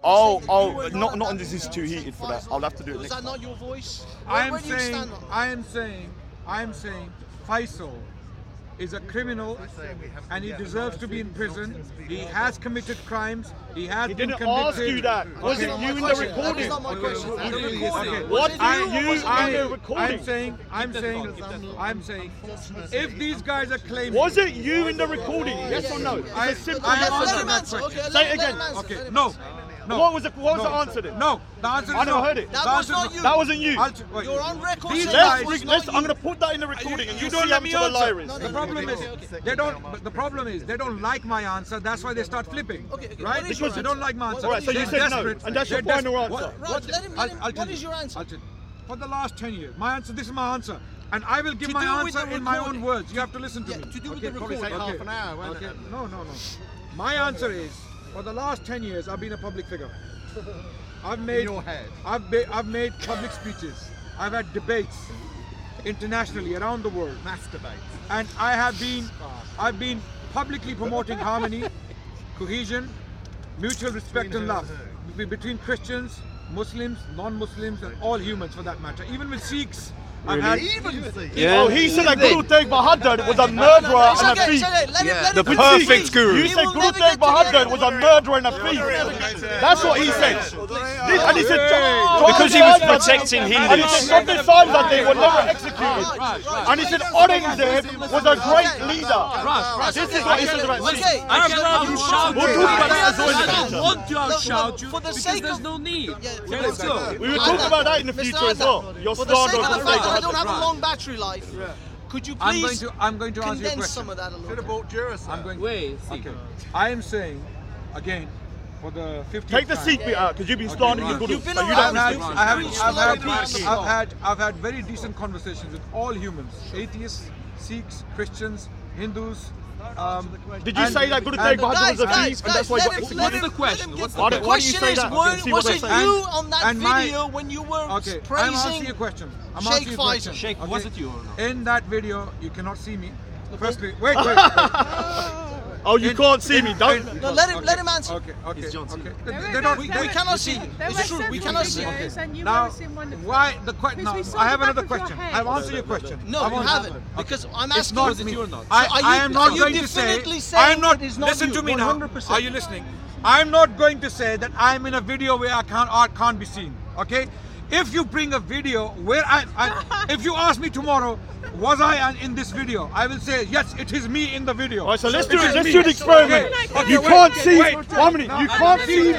Not on this is too heated for that. I'll have to do it next time. Was that not your voice? I am saying Faisal is a criminal and he deserves to be in prison. He has committed crimes. He has been convicted. Didn't ask you that. Was it you in the recording? That's not my question. What are you in the recording? I'm saying, if these guys are claiming... Was it you in the recording? Yes or no? I simple answered that question. question. Say it again. Okay, no. What was the answer then? No, the answer is I never heard it. That was not you. That wasn't you. You're on record. I'm going to put that in the recording and you don't let me answer. The problem is they don't like my answer. That's why they start flipping. Right? Because they don't like my answer. Alright, so you said no, and that's your final answer. What is your answer? For the last 10 years, my answer. This is my answer. And I will give my answer in my own words. You have to listen to me. To do with the recording. Half an hour, Okay. No. My answer is, for the last 10 years, I've been a public figure. I've made public speeches. I've had debates internationally around the world. Mass debates. And I've been publicly promoting harmony, cohesion, mutual respect and love between Christians, Muslims, non-Muslims, and all humans for that matter. Even with Sikhs. He said that Guru Tegh Bahadur was a murderer and a thief. The perfect guru. You said Guru Tegh Bahadur was a murderer and a thief. That's what he said. And he said because he was protecting Hindus. And he said the signs that they were never executed. And he said Aurangzeb was a great leader. This is what he says about Sikhs. I cannot shout you. We'll talk about that as well. I don't want to outshout you For the because sake there's of- no need. Yeah, Let's go. We will talk about that in the future as well. Your For the sake slander of of the the fact that I state. don't have a long battery life, could you please I'm going to answer your condense question. some of that a little Should have bit? bought Duracell. Wait, Okay. I am saying, again, for the 50th Take the time, seat bit out because you've been slandering the Guru. You've been So you around. don't I've had very decent conversations with all humans, atheists, Sikhs, Christians, Hindus. Did you say that Guru Tegh Bahadur was a thief and that's why he got executed? What's the question? What's Why The don't you question say is, that? I can see what was it they're saying. you on that And my- video when you were Okay, I'm answering praising your question. Sheikh Faisal? Sheikh, was it you or not? In that video, you cannot see me. Firstly, wait. Oh, you can't see me, don't. No, let him answer. Okay. We cannot see you. It's true, we cannot see you. Now, why the question? No, I have another question. I've answered your question. No, you haven't. Because I'm It's asking not was it me. you or not. I am not going to say. I am not. It is not Listen you, to me now. 100%. Are you listening? I'm not going to say that I'm in a video where I can't be seen. Okay? If you bring a video where if you ask me tomorrow, was I in this video? I will say yes. It is me in the video. Alright, so let's do It it. is Let's me. do an experiment. Okay, You wait, can't see. wait. 1 minute. You can't see me,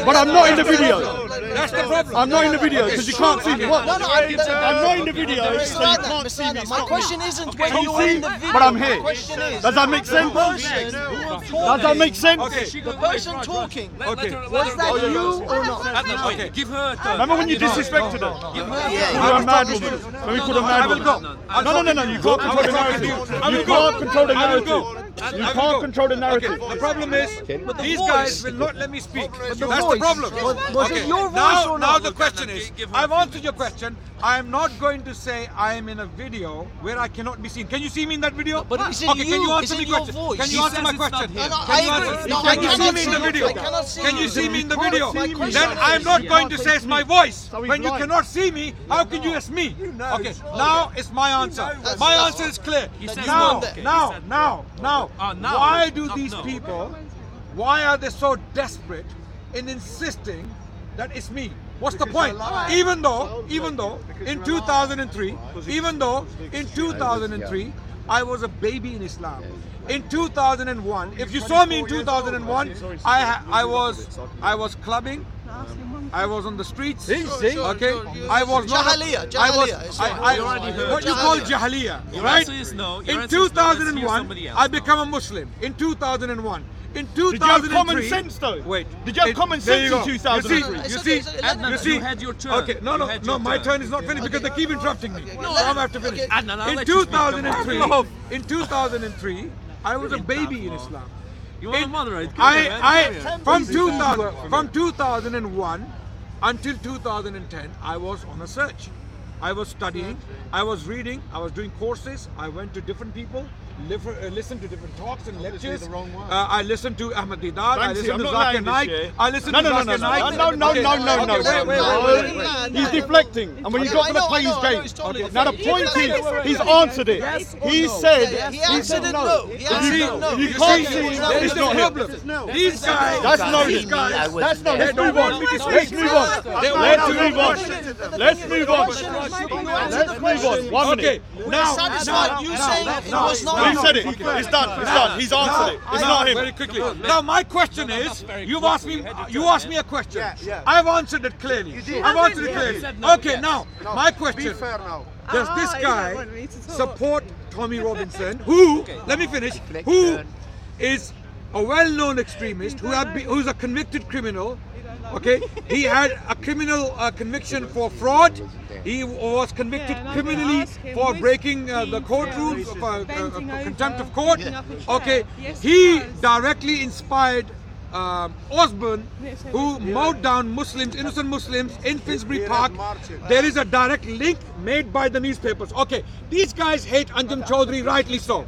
but I'm not in the video. That's the problem. I'm not in the video because you can't see me. What? No, I'm not in the video, so you can't see me. My It's not me. question isn't when Can you're you see? in the video. But I'm My here. question is, Does that make sense? Does that make sense? the person talking, Okay. was that you or not? Okay, give her a turn. Remember when you disrespected her? Give her You were a mad woman. When we called her mad woman. No. You can't control the narrative. You can't control the narrative. You can't control the narrative. The problem is, these guys will not let me speak. That's the problem. Was it your voice or Now not? the question is, I've answered your question. I am not going to say I am in a video where I cannot be seen. Can you see me in that video? But is it Okay, you? can you Is answer it me your question? voice? Can She you answer says my it's not question? here. No, Can you I answer? agree. No, I Can you see cannot me in see the you. video? I cannot see Can you. you see me in the You can't video? see me. Then I'm not going to say it's my voice. So he's When you lying. cannot see me, how can you ask me? Okay, now it's my answer. My answer is clear. says Now, no. now, now. why do Not these no. people, why are they so desperate in insisting that it's me? What's the point? Even though in 2003, I was a baby in Islam. In 2001, if you saw me in 2001, I was clubbing. I was on the streets. Okay, I was not. What you call jahiliya, Your right? answer is no. Your In answer is no. Let's hear 2001, somebody else I now. became a Muslim. In 2001. In Did you 2003, have common sense though? Wait. Did you have common there sense you in go. 2003? You see, Adnan, you see. you had your turn. Okay, You no, had your my turn. turn is not finished because they keep interrupting me. So I have to finish. Adnan, I'll In let you speak. Come on. 2003, I was a baby in Islam. You want to moderate? Come on, man. From 2001 until 2010, I was on a search. I was studying, I was reading, I was doing courses, I went to different people, listen to different talks and lectures. I listen to Ahmed Didat. I listen to I'm not Zakir lying Naik. this year. I listen No, to no, no, Zakir no, Naik. no, no, Okay. no, no, no, Okay, wait. He's deflecting, and when he's not going to play his game. Now the point is, he's answered it. He said, He answered it no. He answered it no. You can't see This is it's the not him. problem. These guys, That's no. these guys, That's no. Let's don't move want on. me to speak. Let's move on. They Let's want to move on. question. Let's move on. Let's move on. 1 minute. Okay, now, Satisfied you saying it was not He said it. It's done. It's done. He's answered it. It's not him. Very quickly. Now my question is, you asked me a question. I've answered it clearly. I've answered it clearly. Okay, now my question. Does this guy support Tommy Robinson, who, let me finish, who is a well-known extremist, who's a convicted criminal? Okay, he had a criminal conviction for fraud. He was convicted criminally for breaking the courtroom, for contempt of court. Okay, he directly inspired Osborne, who mowed down Muslims, innocent Muslims in Finsbury Park. There is a direct link made by the newspapers. Okay, these guys hate Anjum Chaudhry, rightly so.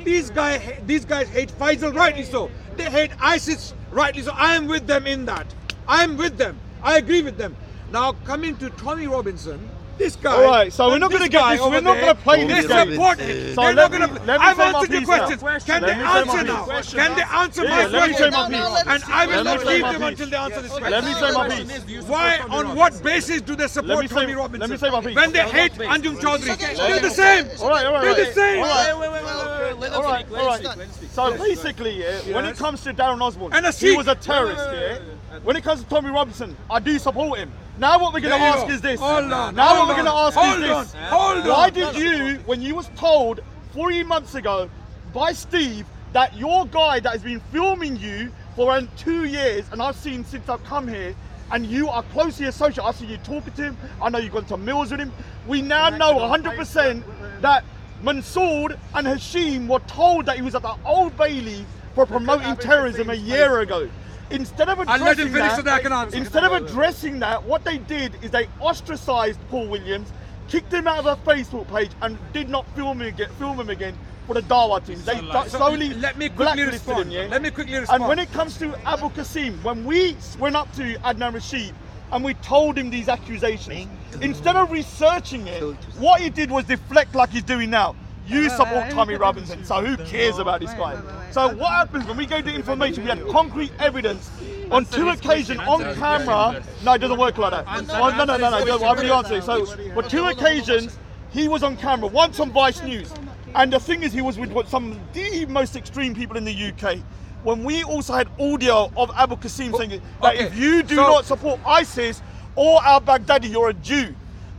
These guys hate Faisal, rightly so. They hate ISIS, rightly so. I am with them in that. I am with them. I agree with them. Now coming to Tommy Robinson, this guy. All right, so we're not going to get this. We're not going to play They this game. support it. So They're let not me- going to. let me I've say my answered your piece now. questions. Can they Let me say my answer piece. now? Can they answer my Yeah, let me say question? my piece. And I will Let me not say leave my them piece. until they answer this question. Let me say my piece. Why, on what basis do they support Let me say- Tommy Robinson? let me say my piece. When they hate Anjum Chaudhry, they're the same. All right, all right. They're the same. All right, all right. So basically, when it comes to Darren Osborne, And a he Sikh. was a terrorist. When it comes to Tommy Robinson, I do support him. Now what we're going to There you ask go. is this. Hold on, Now hold what we're going to on, ask hold is on, this. hold on. Why did you, when you was told 3 months ago by Steve that your guy that has been filming you for around 2 years, and I've seen since I've come here, and you are closely associated, I see you talking to him, I know you've gone to meals with him, we now know 100% that Mansour and Hashim were told that he was at the Old Bailey for promoting terrorism a year ago. Instead of I'll let him addressing finish that, so that I can answer. instead of addressing that, what they did is they ostracized Paul Williams, kicked him out of their Facebook page, and did not film him again for the Dawa team. They slowly let me quickly blacklisted respond. him, yeah? Let me quickly respond. And when it comes to Abu Qasim, when we went up to Adnan Rashid and we told him these accusations, instead of researching it, what he did was deflect like he's doing now. You support Tommy Robinson, so who cares about this guy? So what happens when we gave the information, we had concrete evidence on 2 occasions on camera. No, it doesn't work like that. Well, no, I've already answered. So for 2 occasions, he was on camera, once on Vice News. And the thing is, he was with some of the most extreme people in the UK. When we also had audio of Abu Qasim saying that if you do not support ISIS or al-Baghdadi, you're a Jew.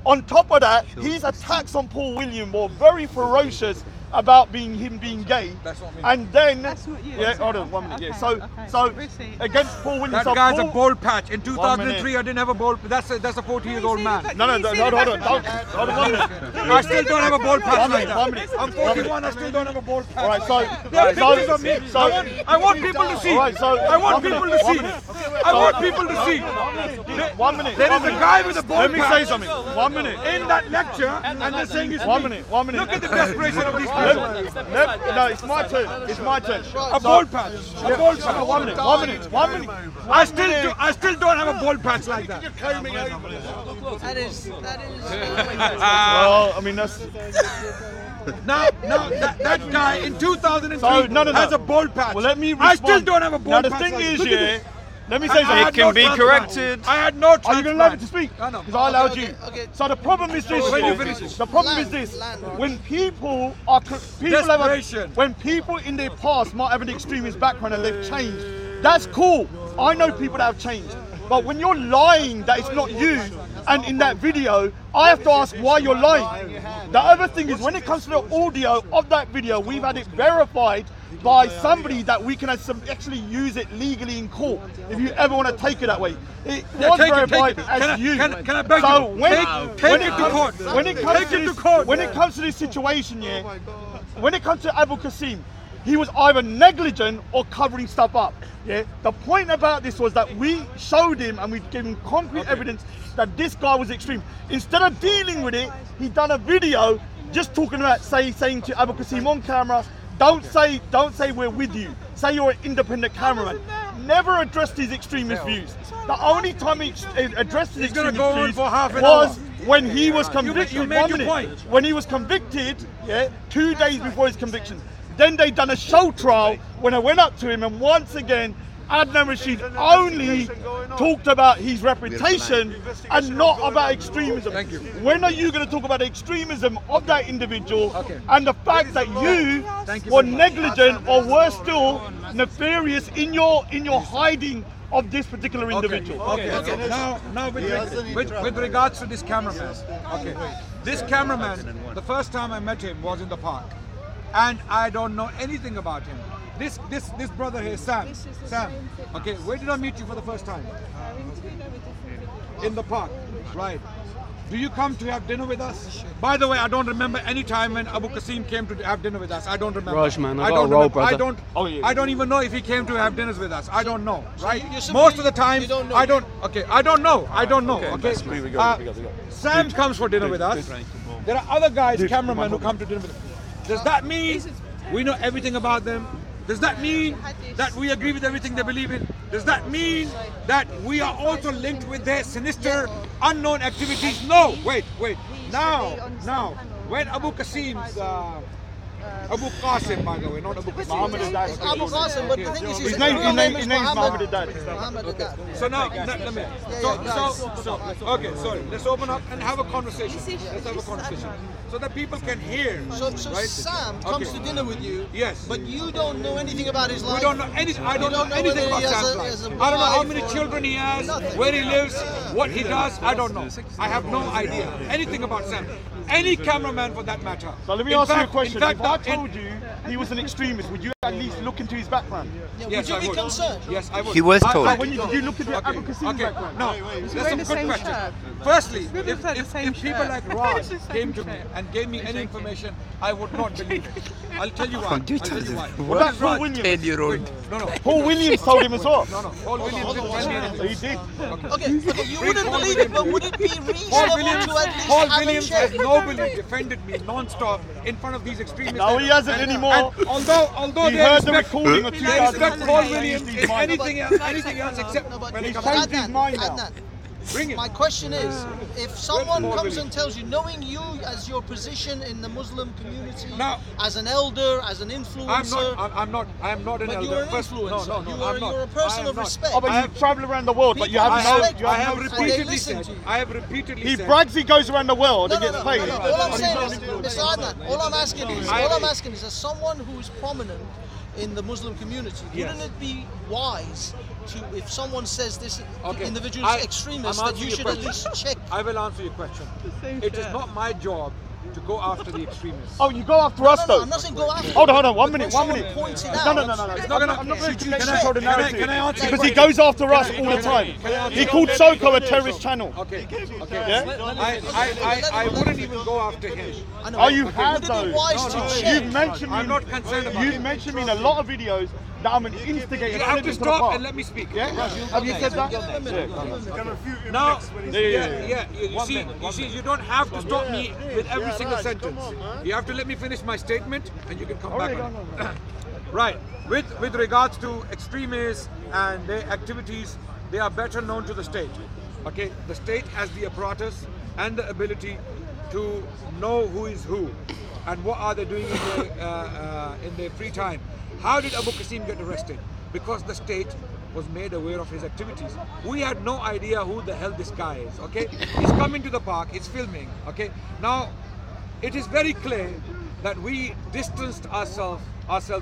On top of that, his attacks on Paul Williams were very ferocious about him being gay. That's what I mean. And then, That's what you yeah, hold on, 1 minute. Okay, Yeah. So, okay. so Proceed. against Paul Williams, That so guy's a Paul- bald patch. In 2003, minute. I didn't have a bald. That's a 40-year-old man. No, hold on, hold on, hold on 1 minute. I still don't have a bald patch 1 like minute, that. 1 minute. I'm 41. I still don't have a bald patch. All right, There are pictures of me. so, I want people to see. All right, so I want 1 people minute, to 1 see. minute. I want people to see. 1 minute. There is 1 a minute. guy with a bald Let me patch say something. 1 minute. in that lecture, and they're saying it's 1 me. minute. 1 minute. Look at the desperation of these people. No, it's my turn. It's my turn. A bald patch. A bald patch. 1 minute. 1 minute. 1 minute. I still don't have a bald patch like that. That is. Well, I mean, that's... Now that guy in 2003 So, no. has a bald patch. Well, let me I respond. still don't have a bald Now, patch. the thing like is, that. Look at yeah, this. let me say I something. had It can no be transplant. corrected. I had no Are you transplant. going to allow me to speak? I know. Because I allowed Okay, you. okay. So the problem is this. When you yeah, finish. the problem is this. When people are Desperation. when people in their past might have an extremist background and they've changed, that's cool. I know people that have changed. But when you're lying that it's not you, and in that video, I have to ask why you're lying. The other thing is, when it comes to the audio of that video, we've had it verified by somebody that we can actually use it legally in court, if you ever want to take it that way. It was take it, verified take it. as Can I- you. can I beg so you? when, Take when it it to comes, court. when it comes Take to it this, to court. when it comes to this situation, yeah, when it comes to Abu Qasim, he was either negligent or covering stuff up. Yeah. The point about this was that we showed him and we gave him concrete evidence that this guy was extreme. Instead of dealing with it, he done a video just talking about saying to Abu Qasim on camera Don't say we're with you. Say you're an independent cameraman. Never addressed his extremist views. The only time he addressed his gonna extremist go on views for half an was hour. when he was convicted. You made your point. When he was convicted, 2 days before his conviction. Then they done a show trial when I went up to him, and once again, Adnan Rashid only talked about his reputation and not about extremism. Thank you. When are you going to talk about the extremism of that individual Okay. and the fact that you Thank you were very much. negligent or worse still, nefarious in your hiding of this particular individual? Okay. Now with regards to this cameraman, okay, this cameraman, the first time I met him was in the park, and I don't know anything about him. This brother here, Sam. Okay, where did I meet you for the first time? In the park, right? Do you come to have dinner with us? By the way, I don't remember any time when Abu Qasim came to have dinner with us. I don't remember. Raj, man, I got don't a roll, remember. brother. I don't even know if he came to have dinners with us. I don't know, right? you simply- Most of the time, you don't know. I don't. Okay, I don't know. Okay. We go. Sam comes for dinner with us. There are other guys, cameramen, who come to dinner with us. Does that mean we know everything about them? Does that mean that we agree with everything they believe in? Does that mean that we are also linked with their sinister, unknown activities? No, wait. Now, when Abu Qasim's, Abu Qasim, by the way, not Abu Qasim. Muhammad Adnan. It's Abu Qasim, but the thing is, His name is Muhammad Adnan. Muhammad Adnan. So now, let me. Okay, sorry. Let's open up and have a conversation. Let's have a conversation so that people can hear. So right? Sam comes to dinner with you. Yes. But you don't know anything about his life. We don't know anything. I don't know anything about Sam's life. I don't know how many children he has, where he lives, what he does. I don't know. I have no idea anything about Sam. Any cameraman for that matter. So let me ask you a question. If I told you he was an extremist, would you at least look into his background? Yes, would you be concerned? Yes, I would. He was told. When you look at Abu Qasim's background? No, that's a good question. Firstly, if people like Raj came to me and gave me any information, I would not believe it. I'll tell you why. I'll tell you why. What about Paul Williams? 10-year-old. No. Paul Williams told him as well. No. Paul Williams didn't tell me anything. He did. Okay, you wouldn't believe it, but would it be Paul reasonable to at least Paul have a Williams check? has nobly defended me non-stop in front of these extremists. No, he hasn't anymore. And although He they heard the respect, recording of they 2000. respect Paul Williams in anything else except No, but when it He's comes changed to his mind now. Adnan, bring it. my question is, if someone Paul comes Williams? and tells you, knowing you as your position in the Muslim community, Now- as an elder, as an influencer, I am not an but elder. you're an First- influencer. No, I'm not. You're a person I am of not. respect. Oh, but you travel around the world, but you have I no. have, You I have have no. and they repeatedly listen said. to you. I have repeatedly He said. brags he goes around the world and gets paid. All I'm saying is, Mr. Adnan, all I'm asking is, as someone who is prominent in the Muslim community, wouldn't it be wise to, if someone says this individual is extremist, I'm that you answering should your at least question. check? I will answer your question. It is not my job to go after the extremists. Oh, you go after us though. I'm not saying go after. Hold on, 1 But minute, when 1 minute. someone points it No, out, no. not gonna- I'm not going to Can I- control the can I- narrative can I answer because your he goes after us Can I- all the can I- time. can I answer He your called question? Soko a terrorist channel. Okay. Yeah? I wouldn't even go after him. I know, Oh, you but have would it be though. wise to check? You've mentioned me. I'm not concerned about You've it. mentioned me in a lot of videos that I'm an instigator. You have to to the stop park. and let me speak. Yeah? Have you said that? Now, Yeah. you see, you don't have to stop me with every single sentence. You have to let me finish my statement, and you can come back on it. Right. With regards to extremists and their activities, they are better known to the state. Okay, the state has the apparatus and the ability to know who is who and what are they doing in their free time. How did Abu Qasim get arrested? Because the state was made aware of his activities. We had no idea who the hell this guy is, okay? He's coming to the park, he's filming, okay? Now, it is very clear that we distanced ourselves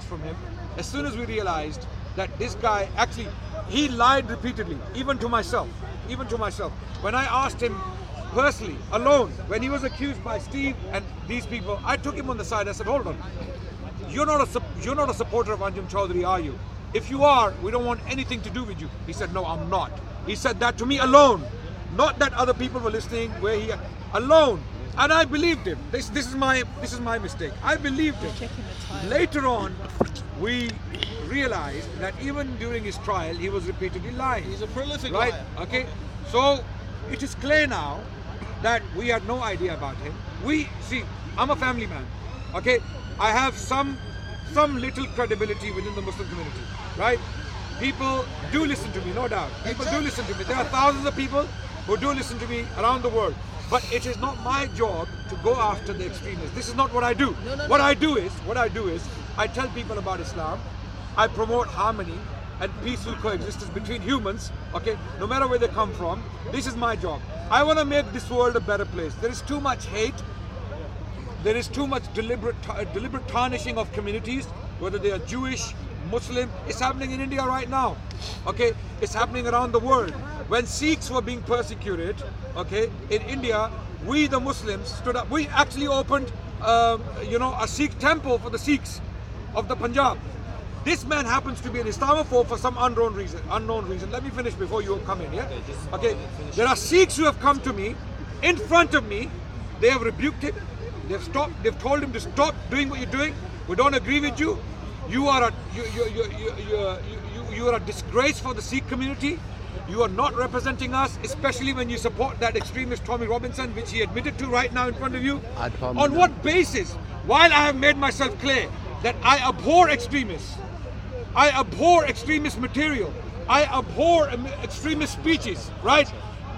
from him as soon as we realized that this guy, actually, he lied repeatedly, even to myself. When I asked him personally, alone, when he was accused by Steve and these people, I took him on the side, I said, hold on, you're not a supporter of Anjum Chaudhary, are you? If you are, we don't want anything to do with you. He said, no, I'm not. He said that to me alone, not that other people were listening, alone. And I believed him. This is my mistake. I believed him. Later on, we realized that even during his trial, he was repeatedly lying. He's a prolific right? liar. Okay. So it is clear now that we had no idea about him. I'm a family man. Okay. I have some some little credibility within the Muslim community, right? People do listen to me, no doubt. People do listen to me. There are thousands of people who do listen to me around the world. But it is not my job to go after the extremists. This is not what I do. What I do is, I tell people about Islam. I promote harmony and peaceful coexistence between humans, okay, no matter where they come from. This is my job. I want to make this world a better place. There is too much hate. There is too much deliberate tarnishing of communities, whether they are Jewish, Muslim. It's happening in India right now, okay? It's happening around the world. When Sikhs were being persecuted, okay, in India, we the Muslims stood up. We actually opened, a Sikh temple for the Sikhs of the Punjab. This man happens to be an Islamophobe for some unknown reason. Let me finish before you come in, yeah? Okay, there are Sikhs who have come to me, in front of me. They have rebuked him. They've told him to stop doing what you're doing. We don't agree with you. You are a disgrace for the Sikh community. You are not representing us, especially when you support that extremist Tommy Robinson, which he admitted to right now in front of you. On what basis? While I have made myself clear that I abhor extremists, I abhor extremist material, I abhor extremist speeches, right?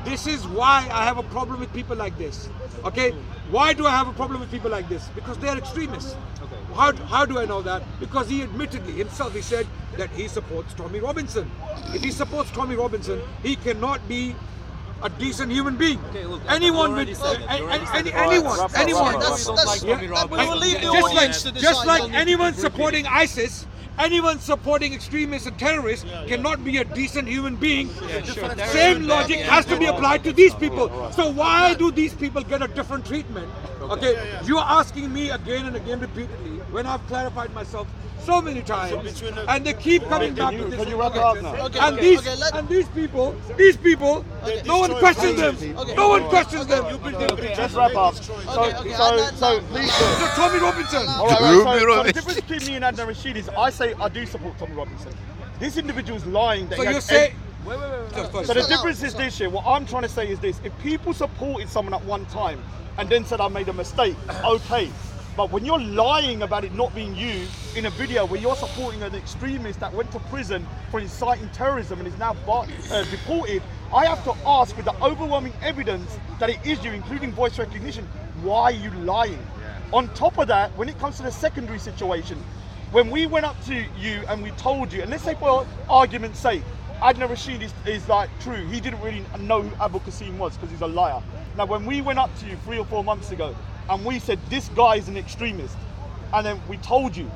This is why I have a problem with people like this, okay? Why do I have a problem with people like this? Because they are extremists. How do I know that? Because he admittedly himself, he said that he supports Tommy Robinson. If he supports Tommy Robinson, he cannot be a decent human being. Okay, look, anyone with anyone. We will leave the audience to decide. Just like anyone supporting ISIS, anyone supporting extremists and terrorists cannot be a decent human being. Same logic has to be applied to these people. So why do these people get a different treatment? Okay, you are asking me again and again repeatedly when I've clarified myself so many times, and they keep coming back to this. Can you wrap it up now? And these people, no one questions them. No one questions them. Just wrap up. So please. So Tommy Robinson. All right, so the difference between me and Adnan Rashid is I say I do support Tommy Robinson. This individual is lying. That So you say. So the difference is this here. What I'm trying to say is this: if people supported someone at one time and then said I made a mistake, okay. But when you're lying about it not being you in a video where you're supporting an extremist that went to prison for inciting terrorism and is now deported, I have to ask with the overwhelming evidence that it is you, including voice recognition, why are you lying? On top of that, when it comes to the secondary situation, when we went up to you and we told you, and let's say for argument's sake, Adnan Rashid is like true, he didn't really know who Abu Qasim was because he's a liar. Now when we went up to you 3 or 4 months ago and we said this guy is an extremist, and then we told you,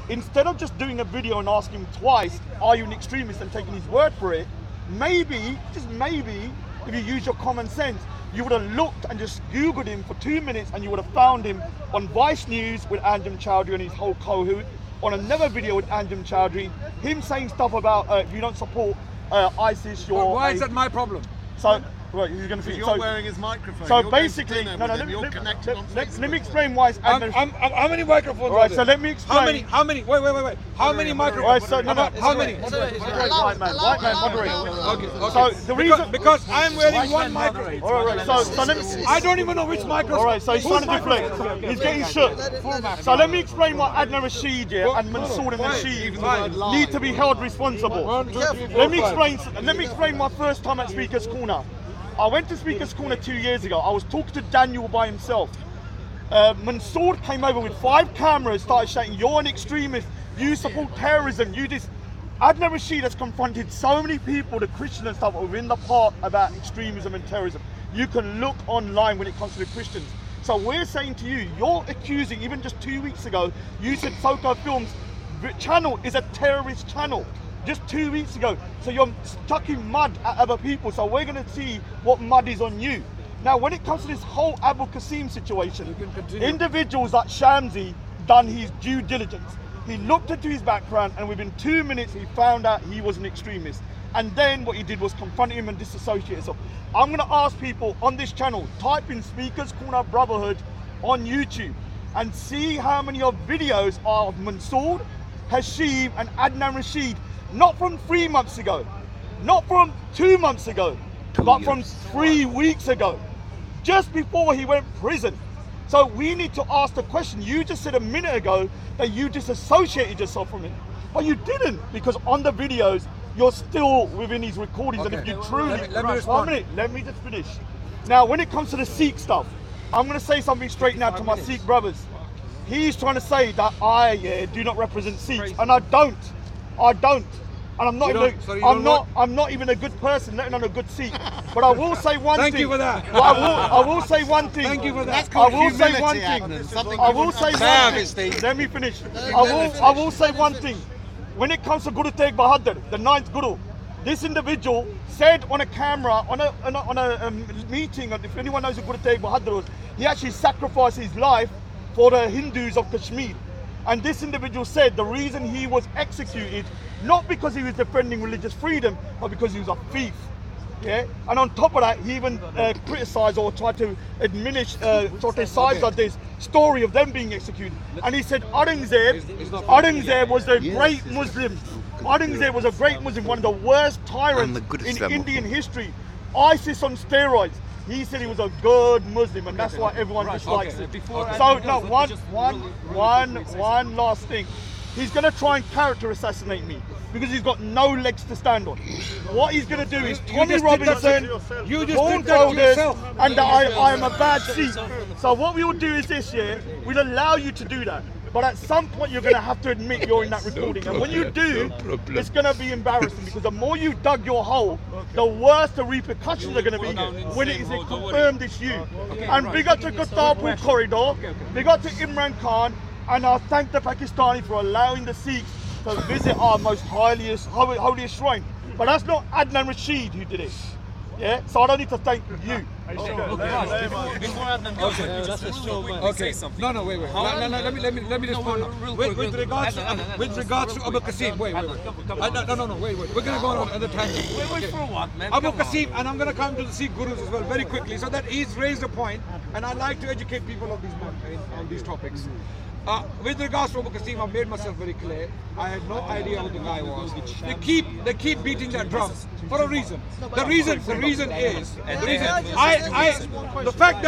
instead of just doing a video and asking him twice, are you an extremist, and taking his word for it, maybe, just maybe, if you use your common sense, you would have looked and just Googled him for 2 minutes and you would have found him on Vice News with Anjem Chowdhury and his whole cohort, on another video with Anjem Chowdhury, him saying stuff about if you don't support ISIS, you're... Why is that my problem? So, right, you're going to see. You're wearing his microphone. So you're basically, let me explain why it's Adnan. How many microphones? Right, so let me explain. How many? Wait. How many microphones? Right, so How many? White man, moderate. Okay. So the reason, because I'm wearing one microphone. all right, so let me. I don't even know which microphone. All right, so he's trying to deflect. He's getting shook. So let me explain why Adnan Rashid and Mansour and Rashid need to be held responsible. Let me explain my first time at Speaker's Corner. I went to Speaker's Corner 2 years ago. I was talking to Daniel by himself. Mansour came over with 5 cameras, started shouting, you're an extremist, you support terrorism, you this. Adnan Rashid has confronted so many people, the Christians and stuff, within the park about extremism and terrorism. You can look online when it comes to the Christians. So we're saying to you, you're accusing, even just 2 weeks ago, you said Soko Films channel is a terrorist channel. Just 2 weeks ago. So you're stuck in mud at other people. So we're going to see what mud is on you. Now, when it comes to this whole Abu Qasim situation, individuals like Shamsi done his due diligence. He looked into his background and within 2 minutes, he found out he was an extremist. And then what he did was confront him and disassociate himself. I'm going to ask people on this channel, type in Speaker's Corner Brotherhood on YouTube and see how many of videos are of Mansour, Hashim and Adnan Rashid. Not from 3 months ago, not from 2 months ago, but from 3 weeks ago, just before he went prison. So we need to ask the question. You just said a minute ago that you disassociated yourself from it, but you didn't, because on the videos you're still within these recordings. And if you truly, let me respond. 1 minute, let me just finish. Now, when it comes to the Sikh stuff, I'm going to say something straight now to my Sikh brothers. He's trying to say that I do not represent Sikhs, and I don't. And I'm not even a good person, letting on a good Sikh. But I will say one thing. Thank you for that. I will say one thing. Thank you for that. I will say one thing. I will say one thing. Let me finish. I will say one thing. When it comes to Guru Tegh Bahadur, the 9th Guru, this individual said on a camera, on a meeting, if anyone knows who Guru Tegh Bahadur was, he actually sacrificed his life for the Hindus of Kashmir. And this individual said the reason he was executed, not because he was defending religious freedom, but because he was a thief. Yeah, and on top of that, he even criticised or tried to diminish sort of sides of this story of them being executed. And he said Aurangzeb was a great Muslim. Aurangzeb was a great Muslim, one of the worst tyrants in Indian history. ISIS on steroids. He said he was a good Muslim, and that's why everyone dislikes him. So no, one last thing. He's going to try and character assassinate me because he's got no legs to stand on. What he's going to do is Tommy Robinson, Paul Folders, and that I am a bad Sikh. So what we will do is this year, we'll allow you to do that. But at some point you're going to have to admit you're in that recording. And when you do, it's going to be embarrassing, because the more you dug your hole, the worse the repercussions are going to be when it is confirmed it's you. And big up to Kartarpur Corridor, big up to Imran Khan, and I thank the Pakistani for allowing the Sikhs to visit our most holiest shrine. But that's not Adnan Rashid who did it. Yeah, so I don't need to thank you. Before Adnan say something. No, wait. Let me respond. With regards to Abu Qasim, wait. We're gonna go on another tangent. Wait for what, man? Abu Qasim, and I'm gonna come to the Sikh Gurus as well very quickly, so that he's raised a point, and I like to educate people on these topics. With regards to Abu Qasim, I've made myself very clear. I had no idea who the guy was. They keep beating that drum for a reason. The reason is the fact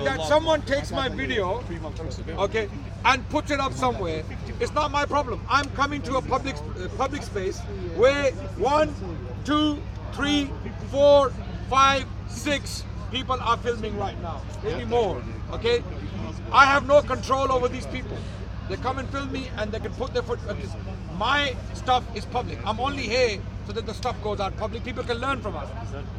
that someone takes my video, okay, and puts it up somewhere. It's not my problem. I'm coming to a public space where 1, 2, 3, 4, 5, 6 people are filming right now, maybe more. Okay, I have no control over these people. They come and film me, and they can put their foot. My stuff is public. I'm only here so that the stuff goes out public. People can learn from us.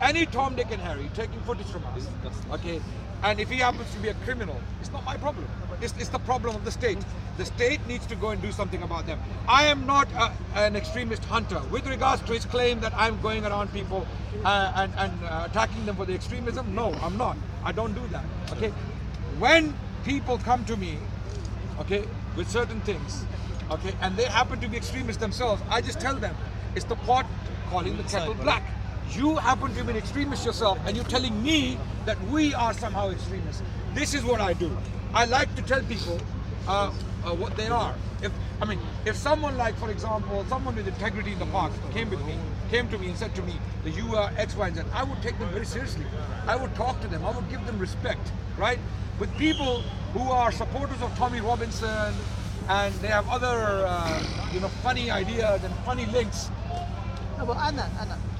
Any Tom, Dick, and Harry taking footage from us, okay, and if he happens to be a criminal, it's not my problem. It's the problem of the state. The state needs to go and do something about them. I am not an extremist hunter. With regards to his claim that I'm going around people and attacking them for the extremism, no, I'm not. I don't do that. Okay. When people come to me, okay, with certain things, okay, and they happen to be extremists themselves, I just tell them, it's the pot calling the kettle black. You happen to be an extremist yourself, and you're telling me that we are somehow extremists. This is what I do. I like to tell people what they are. If someone, like, for example, someone with integrity in the park came to me and said to me that you are X, Y, and Z, I would take them very seriously. I would talk to them. I would give them respect, right? With people who are supporters of Tommy Robinson and they have other, funny ideas and funny links. No, but Adnan.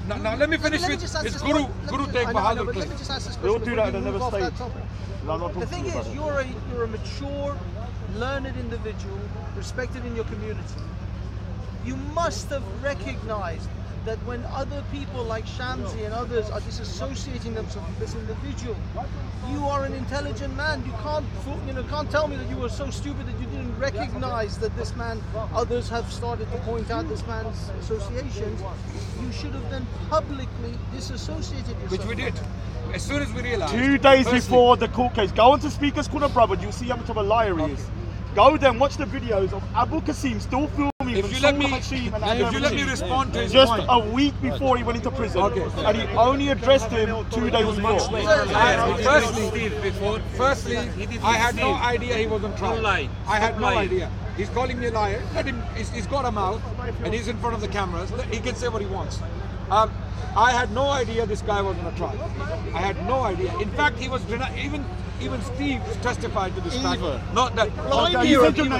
Now let me finish with Guru Tegh Bahadur. Let me just ask this question. We'll do that at another Move off that stage. topic. The thing is, you're a mature, learned individual, respected in your community. You must have recognized that when other people like Shamsi and others are disassociating themselves with this individual, you are an intelligent man. You can't tell me that you were so stupid that you didn't recognize that this man, others have started to point out this man's associations. You should have then publicly disassociated yourself. Which we did. As soon as we realized. 2 days before the court case, go onto Speaker's Corner, brother, you'll see how much of a liar he is. Go there and watch the videos of Abu Qasim still filming. If you let me respond to his just point. a week before he went into prison, and he only addressed him 2 days before. Firstly, I had no idea he was on trial. I had no idea. He's calling me a liar. Let him. He's got a mouth, and he's in front of the cameras. He can say what he wants. I had no idea this guy was on a trial. I had no idea. In fact, he was even Steve testified to this fact. Not that. I knew about it.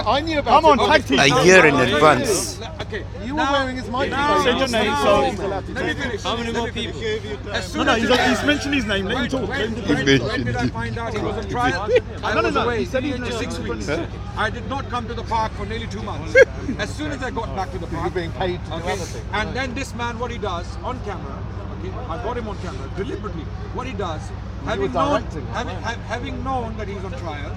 I knew about Come on, it. tag team. A year in advance. Okay. You were wearing his Now, microphone. Said your name, so he's let me finish. How many more people? As No, soon no, as he's mentioned his name. Let him talk. When did I find out he was on trial? I was away He said his for name. 6 weeks. I did not come to the park for nearly 2 months. As soon as I got back to the You're park, being paid to do okay, other things. and then this man, what he does on camera, okay, I got him on camera deliberately. What he does, having known, directing, having known that he's on trial,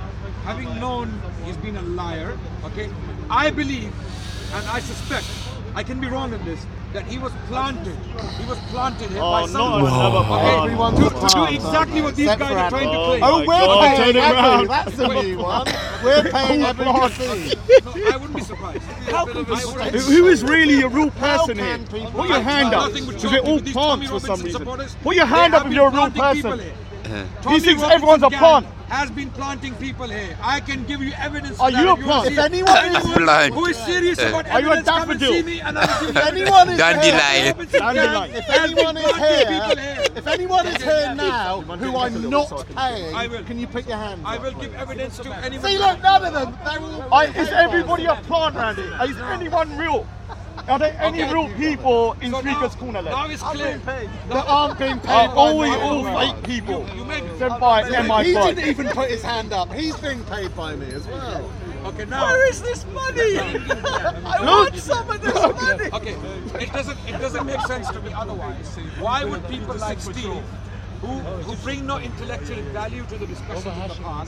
having known he's been a liar, okay, I believe and I suspect, I can be wrong in this, that he was planted. He was planted here by someone. Everyone's a To do plant, exactly what these except guys for are trying to Adnan. claim. Oh, we're God, paying turn it Abu. around. That's a new one. We're paying Abu Kassim. No, I wouldn't be surprised. Who is really a real person How here? can people- Put your hand up. Nothing would Because shock we're all me. These plants Tommy for some Robinson reason. supporters, Put your they hand up have if you're a been real planting people person. here. He thinks everyone's a Robinson's plant. gang Has been planting people here. I can give you evidence. Are for you that a if plant? see If it. anyone Blind. Who is serious about Are you a evidence, come and daffodil? see me and I will give you If evidence. anyone is Dandelion. here, Robinson's gang Dandelion. if has been anyone is planting people here, if anyone is here now who I'm not paying, I will. can you put your hand I up? will give evidence to anyone. See, look, none of them. They're all Is everybody a plant around here? Is anyone real? Are there any Okay. real people in So Speaker's Corner now left? it's clear. that aren't being paid Are by all me. all fake people? You made it. Sent by He MI5. didn't even put his hand up. He's being paid by me as well. Okay, now. Where is this money? I want some of this money. Okay, it doesn't make sense to me otherwise. Why would people like Steve, who bring no intellectual value to the discussion in the park,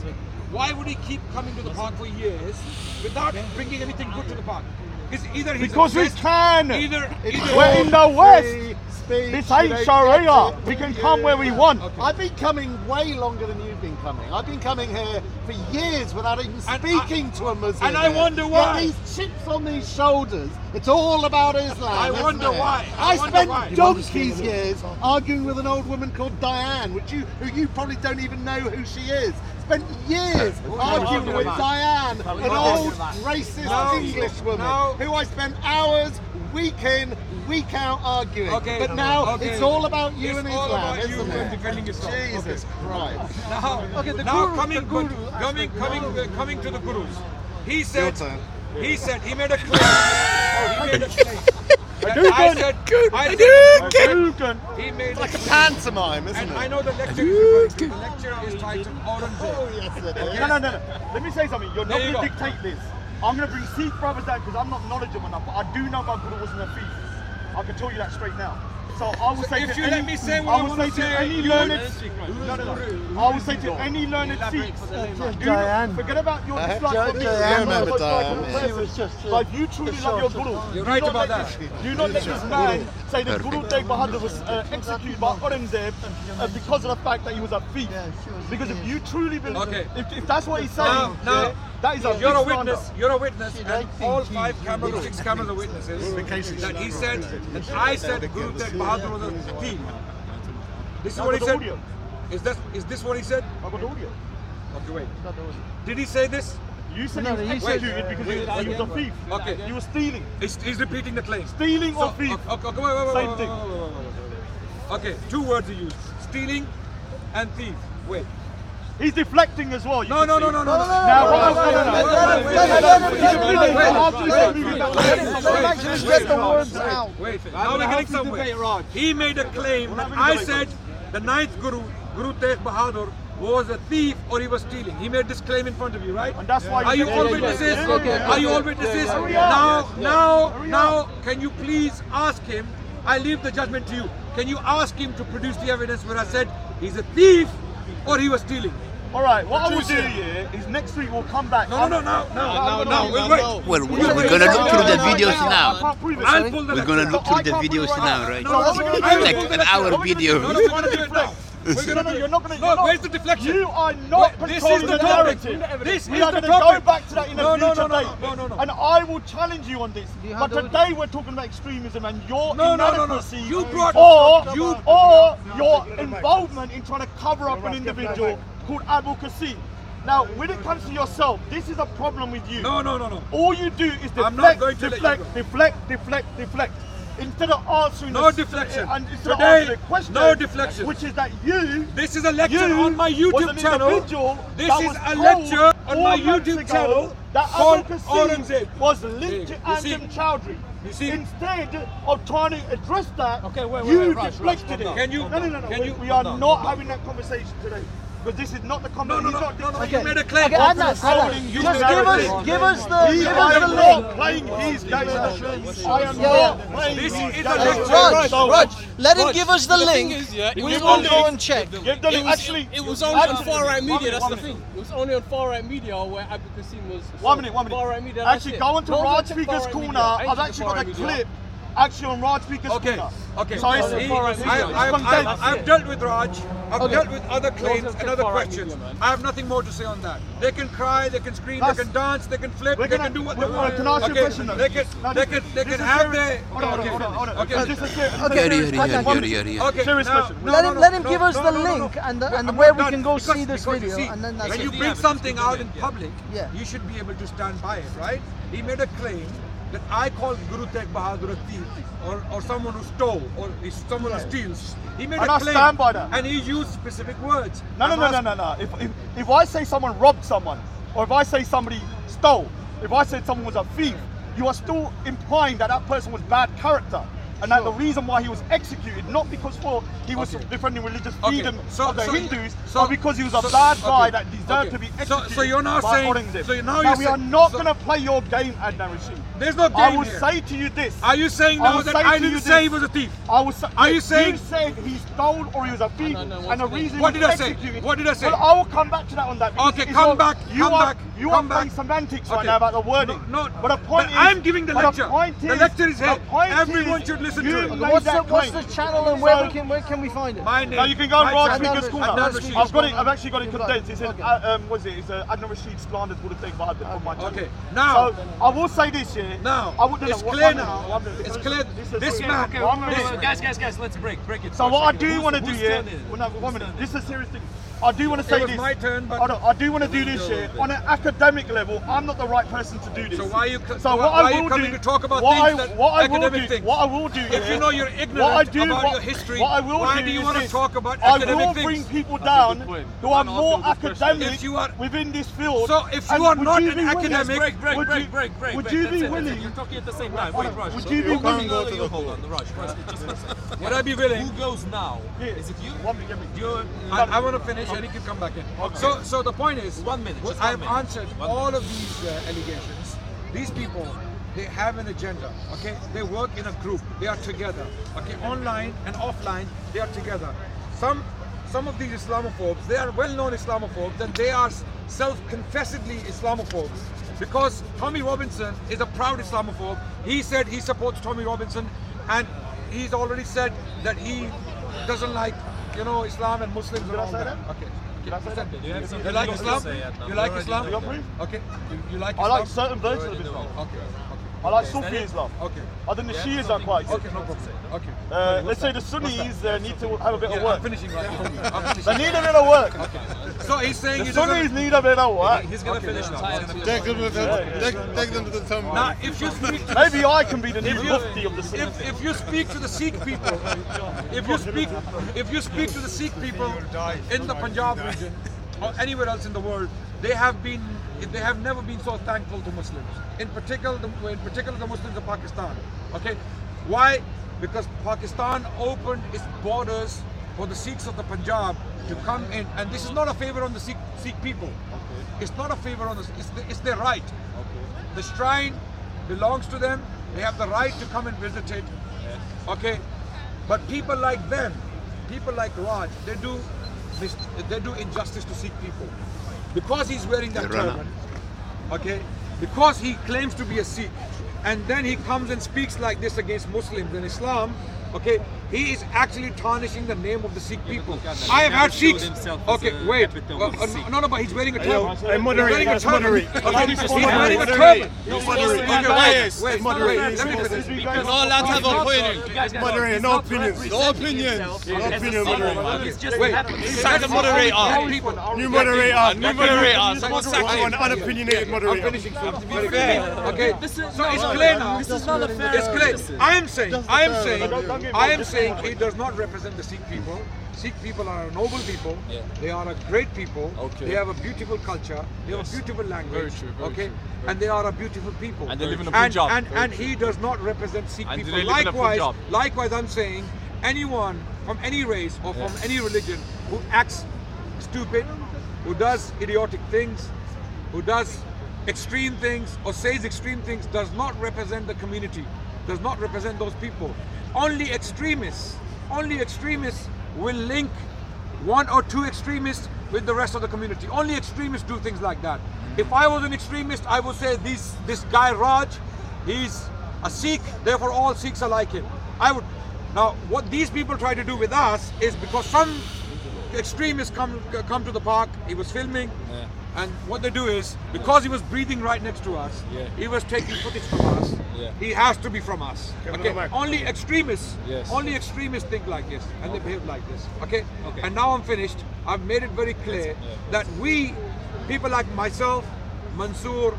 why would he keep coming to the park for years without bringing anything good to the park? It's either he's Because we obsessed, can. either We're in the West. Speech, This you ain't don't Sharia. get it. We can come where we want. I've been coming way longer than you've been coming. I've been coming here for years without even And speaking to a Muslim. and I here. wonder Yet why. these chips on these shoulders, it's all about Islam. I isn't wonder it? why. I I wonder spent why. donkey's years arguing with an old woman called Diane, who you probably don't even know who she is. Spent years arguing with Diane, an old racist English woman, who I spent hours, week in, week out arguing. Okay, But now okay. it's all about you It's and all Islam, about you isn't it? defending Islam. Jesus Christ. Now, coming to the gurus. He said, turn. he made a claim. He made a claim. that I said, he made Like a a claim. pantomime, isn't And it? I know the lecture is referring to. The lecture is titled Aurangzeb. Oh, yes, it is. No. Let me say something. You're not There you going to go. dictate this. I'm going to bring Sikh brothers down because I'm not knowledgeable enough, but I do know my Guru wasn't a thief. I can tell you that straight now. So I will say if to you any, let me say what I will want to say to say, any you learned, won't- I will say to any learned Sikhs, do not forget about your dislike for me. Diane, I'm remember not a Diane, person. But if you truly love your Guru, You're do right not about let that. this- Do not let this man say that Guru Tegh Bahadur was executed by Aurangzeb because of the fact that he was a thief. Because if you truly believe, Okay. if that's what he's saying, Now, that is a You're a big slander. witness. You're a witness, and all 5 cameras, 6 cameras are witnesses. That he said that I said Guru Tegh Bahadur was a thief. This is I've what he got the said. audio. Is this what he said? I've got the audio. Okay, wait. Did he say this? You said he was executed because he was a thief. Okay. He was stealing. He's repeating the claim. Stealing or thief. Okay, wait. Same thing. Okay, 2 words he used: stealing and thief. Wait. He's deflecting as well. No. Now, Wait, now we're getting somewhere. He made a claim that I said the 9th Guru, Guru Tegh Bahadur, was a thief or he was stealing. He made this claim in front of you, right? And that's why Are you all witnesses? Are you all witnesses? Now, can you please ask him? I leave the judgment to you. Can you ask him to produce the evidence where I said he's a thief or he was stealing? All right, what I will do here is next week we'll come back. No. Wait. Well, we're gonna look through the videos I now. can't prove it. I'll pull the We're gonna look through the videos now, right? I will Like pull the an lecture. hour video. No, we're gonna do it now. No, you're not going to. No, where's the deflection? You are not This controlling is the the topic. narrative. This We is are the going to go topic. back to that in a No, future date. no. And I will challenge you on this. But today we're talking about extremism and your No. inadequacy You brought- or your involvement in trying to cover up an individual called Abu Qasim. Now, when it comes to yourself, this is a problem with you. No. All you do is I'm not going to let you deflect. instead of answering No the, deflection. and instead of Today, answering the question, no deflection. which is that you. This is a lecture You on my was YouTube an channel. individual This that is was a told lecture on 4 my months YouTube ago channel that called Abu Qasim Aurangzeb. was linked to You see? Adnan Chowdhury. You see? Instead of trying to address that, Okay, wait, you Raj, deflected it. Can you- No. can you- We are not having that conversation today. Because this is not the No, conversation. you made a claim. Okay, Adnan, You just made a claim. give us the I link. am not playing his game. I am not playing This his is game. a lecture. Raj, let him give us the The thing link. is, yeah, We give will the go link. and check. Give the link. Actually, it was only on actually- far-right media, that's the One thing. It was only on far-right media where Abu Qasim was... 1 minute. Far-right media, that's Actually, it. go onto Don't Raj watch Speaker's far-right corner. media. I I've ain't actually got a far-right media. clip. Actually, on Raj Speaker's Okay, corner. okay. So it's I've dealt with Raj. I've dealt with other claims Don't and other far right questions. media, man. I have nothing more to say on that. They can cry, they can scream, That's- they can dance, they can flip, We're they gonna- can do what they we're- want. can I ask you a question, though? They can, No, they this can is have serious- their. Hold on. Okay. This is serious. Okay. Serious now- question. no, Let no, him no, let him no, give us no, the no, no, link no. and I'm where not we done can go because- see this because you video, see, and then that's when it. you bring something out in public, Yeah. you should be able to stand by it, right? He made a claim that I called Guru Tegh Bahadur a thief, or someone who stole, or is someone who steals. He made And a I claim, stand by that. and he used specific words. No. If I say someone robbed someone, or if I say somebody stole, if I said someone was a thief, you are still implying that that person was bad character. And that the reason why he was executed, not because he was defending religious freedom of the Hindus, but because he was a bad guy that deserved to be executed. So you're now by saying. Aurangzeb. So now now you're we saying, are not so going to play your game, Adnan Rashid. There's no game I will here. say to you this. Are you saying I now will that say I to you didn't say he this. was a thief? I was. Are you saying- You said he stole or he was a thief, and the reason What he did was I say? executed. What did I say? Well, I will come back to that on that. because Okay, it's come not- back, You come are back, you come are playing back. semantics right Okay. now about the wording. No, but the point but is, I'm giving the but lecture. point The lecture is here. the point Everyone is, should listen you to it. made What's that the claim. channel and where can we find it? My name. No, you can go on my Raj channel. Speaker's corner. Adnan Rashid. I've got it. I've actually got it You've condensed. got It it. says, was it? It's Adnan Rashid slandered Guru Tegh Bahadur on my channel. Okay, now- So I will say this here. Now, I would, it's one clear minute, now. one minute. It's clear. is This serious- man. one minute. Guys, let's break it. So for a what I second. do want to do Whose here, turn is it? well, no, 1 minute. This is a serious thing. I do want to say was this. my turn, but- Hold on, I do want to do this here on an academic level. I'm not the right person to do this. So why are you? So what why I are you will coming do, to talk about what things I, that what I will academic do, things? What I will do If here, you know you're what I ignorant do, about what, your history, what I will why do do you is want to this. talk about I academic will things? bring people down point. who are Man, more I'll field this question. academic If you are- within this field. So if And you are would not you an be willing- academic- Break. Would you be That's it. willing? You're talking at the same time. Wait, Raj. Would you be willing? Hold on, Raj. Just a second. Would I be willing? Who goes now? Yeah. Is it you? One minute, give me. You're. I want to finish and you can come back in. So the point is, 1 minute, just I've 1 minute. answered all of these allegations. These people, they have an agenda. Okay, they work in a group. They are together. Okay, online and offline, they are together. Some of these Islamophobes, they are well-known Islamophobes, and they are self-confessedly Islamophobes. Because Tommy Robinson is a proud Islamophobe. He said he supports Tommy Robinson, and he's already said that he doesn't like, Islam and Muslims and all that. Okay. Did I say that? You like Islam? You like Islam? You agree? Okay. You like I Islam? like certain versions of Islam. Okay. I like Sufi Islam. Okay. I think the Shias are quite good. Okay, no problem. Okay. Let's say the Sunnis need to have a bit of I'm work. finishing right now. I'm They finishing. need a bit of work. So he's saying The he doesn't. Sunnis need a bit of work. He's gonna finish now. Take them to the temple. Now, if you speak to Maybe I can be the new mufti of the Sunnis. if you speak to the Sikh people, if you speak to the Sikh people in the Punjab region or anywhere else in the world, they have never been so thankful to Muslims. In particular the Muslims of Pakistan. Okay, why? Because Pakistan opened its borders for the Sikhs of the Punjab to come in, and this is not a favor on the Sikh people. It's not a favor on it's their right. The shrine belongs to them. They have the right to come and visit it. Okay, but people like them, people like Raj, they do injustice to Sikh people because he's wearing that turban. Okay, because he claims to be a Sikh, and then he comes and speaks like this against Muslims and Islam. Okay, he is actually tarnishing the name of the Sikh people. I have had Sikhs. Okay, wait. No, but he's wearing a turban. Hey, moderate, He's wearing a moderate. turban. Okay, he's wearing a turban. Wait, Moderate. let me finish. You're not allowed to have an opinion. Moderate, no opinions. No opinions. No opinion, moderator. He's just Wait, sack the moderator. New moderator. New moderator. Someone sack I him. want an unopinionated I'm moderator. finishing soon. Okay, so it's clear now. This is not a fair It's clear. analysis. I am saying Don't he does not represent the Sikh people. Sikh people are a noble people. Yeah. They are a great people. Okay. They have a beautiful culture. They have a beautiful language. Very true, very okay, true. and they are a beautiful people. And they live in a Punjab. And he does not represent Sikh And people. they live in a Punjab. Likewise, I'm saying anyone from any race or from any religion who acts stupid, who does idiotic things, who does extreme things or says extreme things does not represent the community, does not represent those people. Only extremists will link one or two extremists with the rest of the community. Only extremists do things like that. If I was an extremist, I would say this guy Raj, he's a Sikh, therefore all Sikhs are like him. I would. Now, what these people try to do with us is because some extremists come to the park, he was filming, and what they do is, because he was breathing right next to us, he was taking footage from us, he has to be from us. Okay? Only extremists think like this, and they behave like this. Okay? And now I'm finished. I've made it very clear that we, people like myself, Mansoor,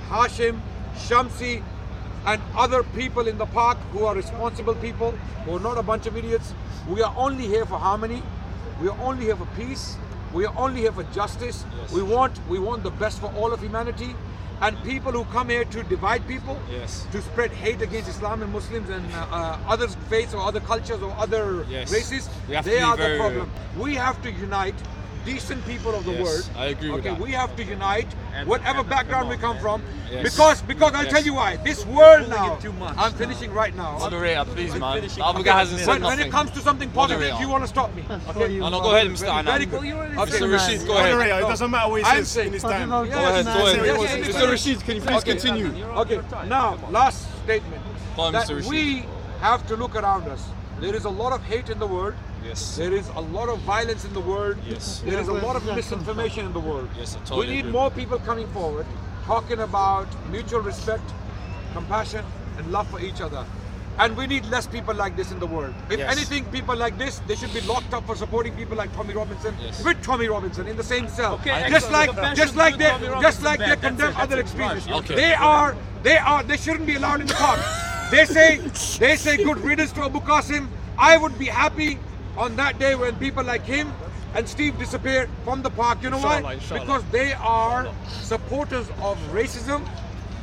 Hashim, Shamsi, and other people in the park who are responsible people, who are not a bunch of idiots, we are only here for harmony. We are only here for peace. We are only here for justice. Yes. We want the best for all of humanity. And people who come here to divide people, to spread hate against Islam and Muslims and other faiths or other cultures or other races, they are the problem. We have to unite decent people of the world. I agree with that. We have to unite, whatever background we come from, because I'll tell you why. This world now, I'm finishing right now. Moderator, please, man. The other guy hasn't said When nothing. it comes to something positive, Moderator. you want to stop me. Okay? No, go ahead, Mr. Very Adnan. good. Mr. Rashid, go ahead. It doesn't matter what he I'm says saying- in his time. Go ahead, go ahead. Yes. Mr. Rashid, can you please continue? Okay, now, last statement. Go on, That Mr. Rashid. we have to look around us. There is a lot of hate in the world. Yes. There is a lot of violence in the world. Yes. There is a lot of misinformation in the world. Yes, I totally We need agree. more people coming forward, talking about mutual respect, compassion, and love for each other. And we need less people like this in the world. If anything, people like this, they should be locked up for supporting people like Tommy Robinson, with Tommy Robinson in the same cell. Okay, just like they condemn Fantastic. other extremists. Okay. They shouldn't be allowed in the park. They say good riddance to Abu Qasim. I would be happy on that day when people like him and Steve disappear from the park. You know why? Inshallah. Because they are supporters of racism,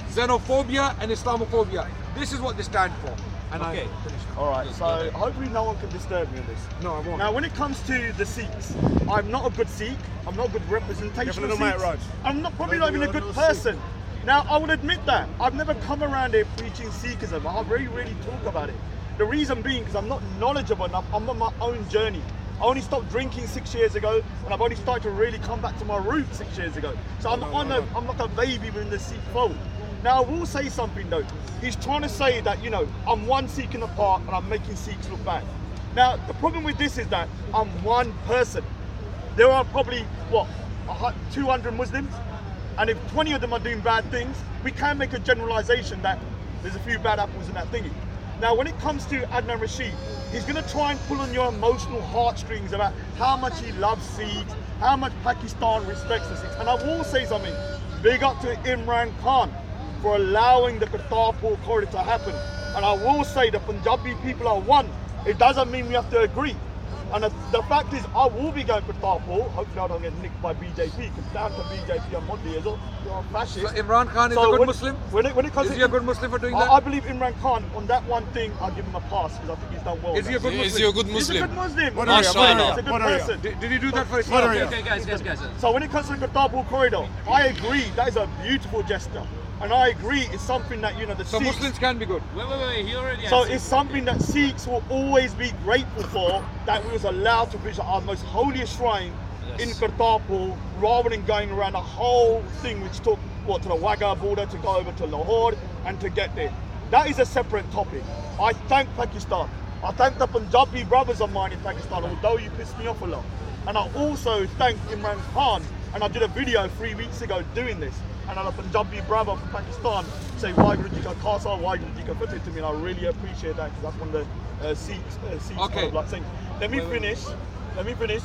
xenophobia, and Islamophobia. This is what they stand for. And I finished. All right, so hopefully no one can disturb me on this. No, I won't. Now, when it comes to the Sikhs, I'm not a good Sikh. I'm not a good representation of little mic, Sikhs. Raj. I'm not probably not even a good person. Now, I will admit that. I've never come around here preaching Sikhism. I really, really talk about it. The reason being because I'm not knowledgeable enough. I'm on my own journey. I only stopped drinking 6 years ago, and I've only started to really come back to my roots 6 years ago. So I'm like a baby within the Sikh fold. Now, I will say something though. He's trying to say that, you know, I'm one Sikh in the park and I'm making Sikhs look bad. Now, the problem with this is that I'm one person. There are probably, 200 Muslims? And if 20 of them are doing bad things, we can make a generalization that there's a few bad apples in that thingy. Now, when it comes to Adnan Rashid, he's going to try and pull on your emotional heartstrings about how much he loves Sikhs, how much Pakistan respects the Sikhs. And I will say something, big up to Imran Khan for allowing the Kartarpur corridor to happen. And I will say the Punjabi people are one. It doesn't mean we have to agree. And the fact is, I will be going to Kartarpur. Hopefully I don't get nicked by BJP, because down to BJP on Monday as well. You're a fascist. So Imran Khan is a good Muslim? When it comes Is to, he a good Muslim for doing that? I believe Imran Khan, on that one thing, I'll give him a pass, because I think he's done well. Is he a good Muslim? Is he a good He's a Muslim? good Muslim. Mashallah. He's a good person. Did he do that for Islam? Okay, guys. So when it comes to the Kartarpur corridor, I agree, that is a beautiful gesture. And I agree, it's something that, you know, the So Sikhs... Muslims can be good. Wait, he already So answered. it's something that Sikhs will always be grateful for, that we was allowed to visit our most holiest shrine in Kartarpur, rather than going around the whole thing, which took, to the Wagah border to go over to Lahore and to get there. That is a separate topic. I thank Pakistan. I thank the Punjabi brothers of mine in Pakistan, although you pissed me off a lot. And I also thank Imran Khan, and I did a video 3 weeks ago doing this. And I'm a Punjabi brother from Pakistan say, why did you go Khalsa, why did you go put it to me? And I really appreciate that, because that's one of the Sikhs Okay. like saying. Let me finish.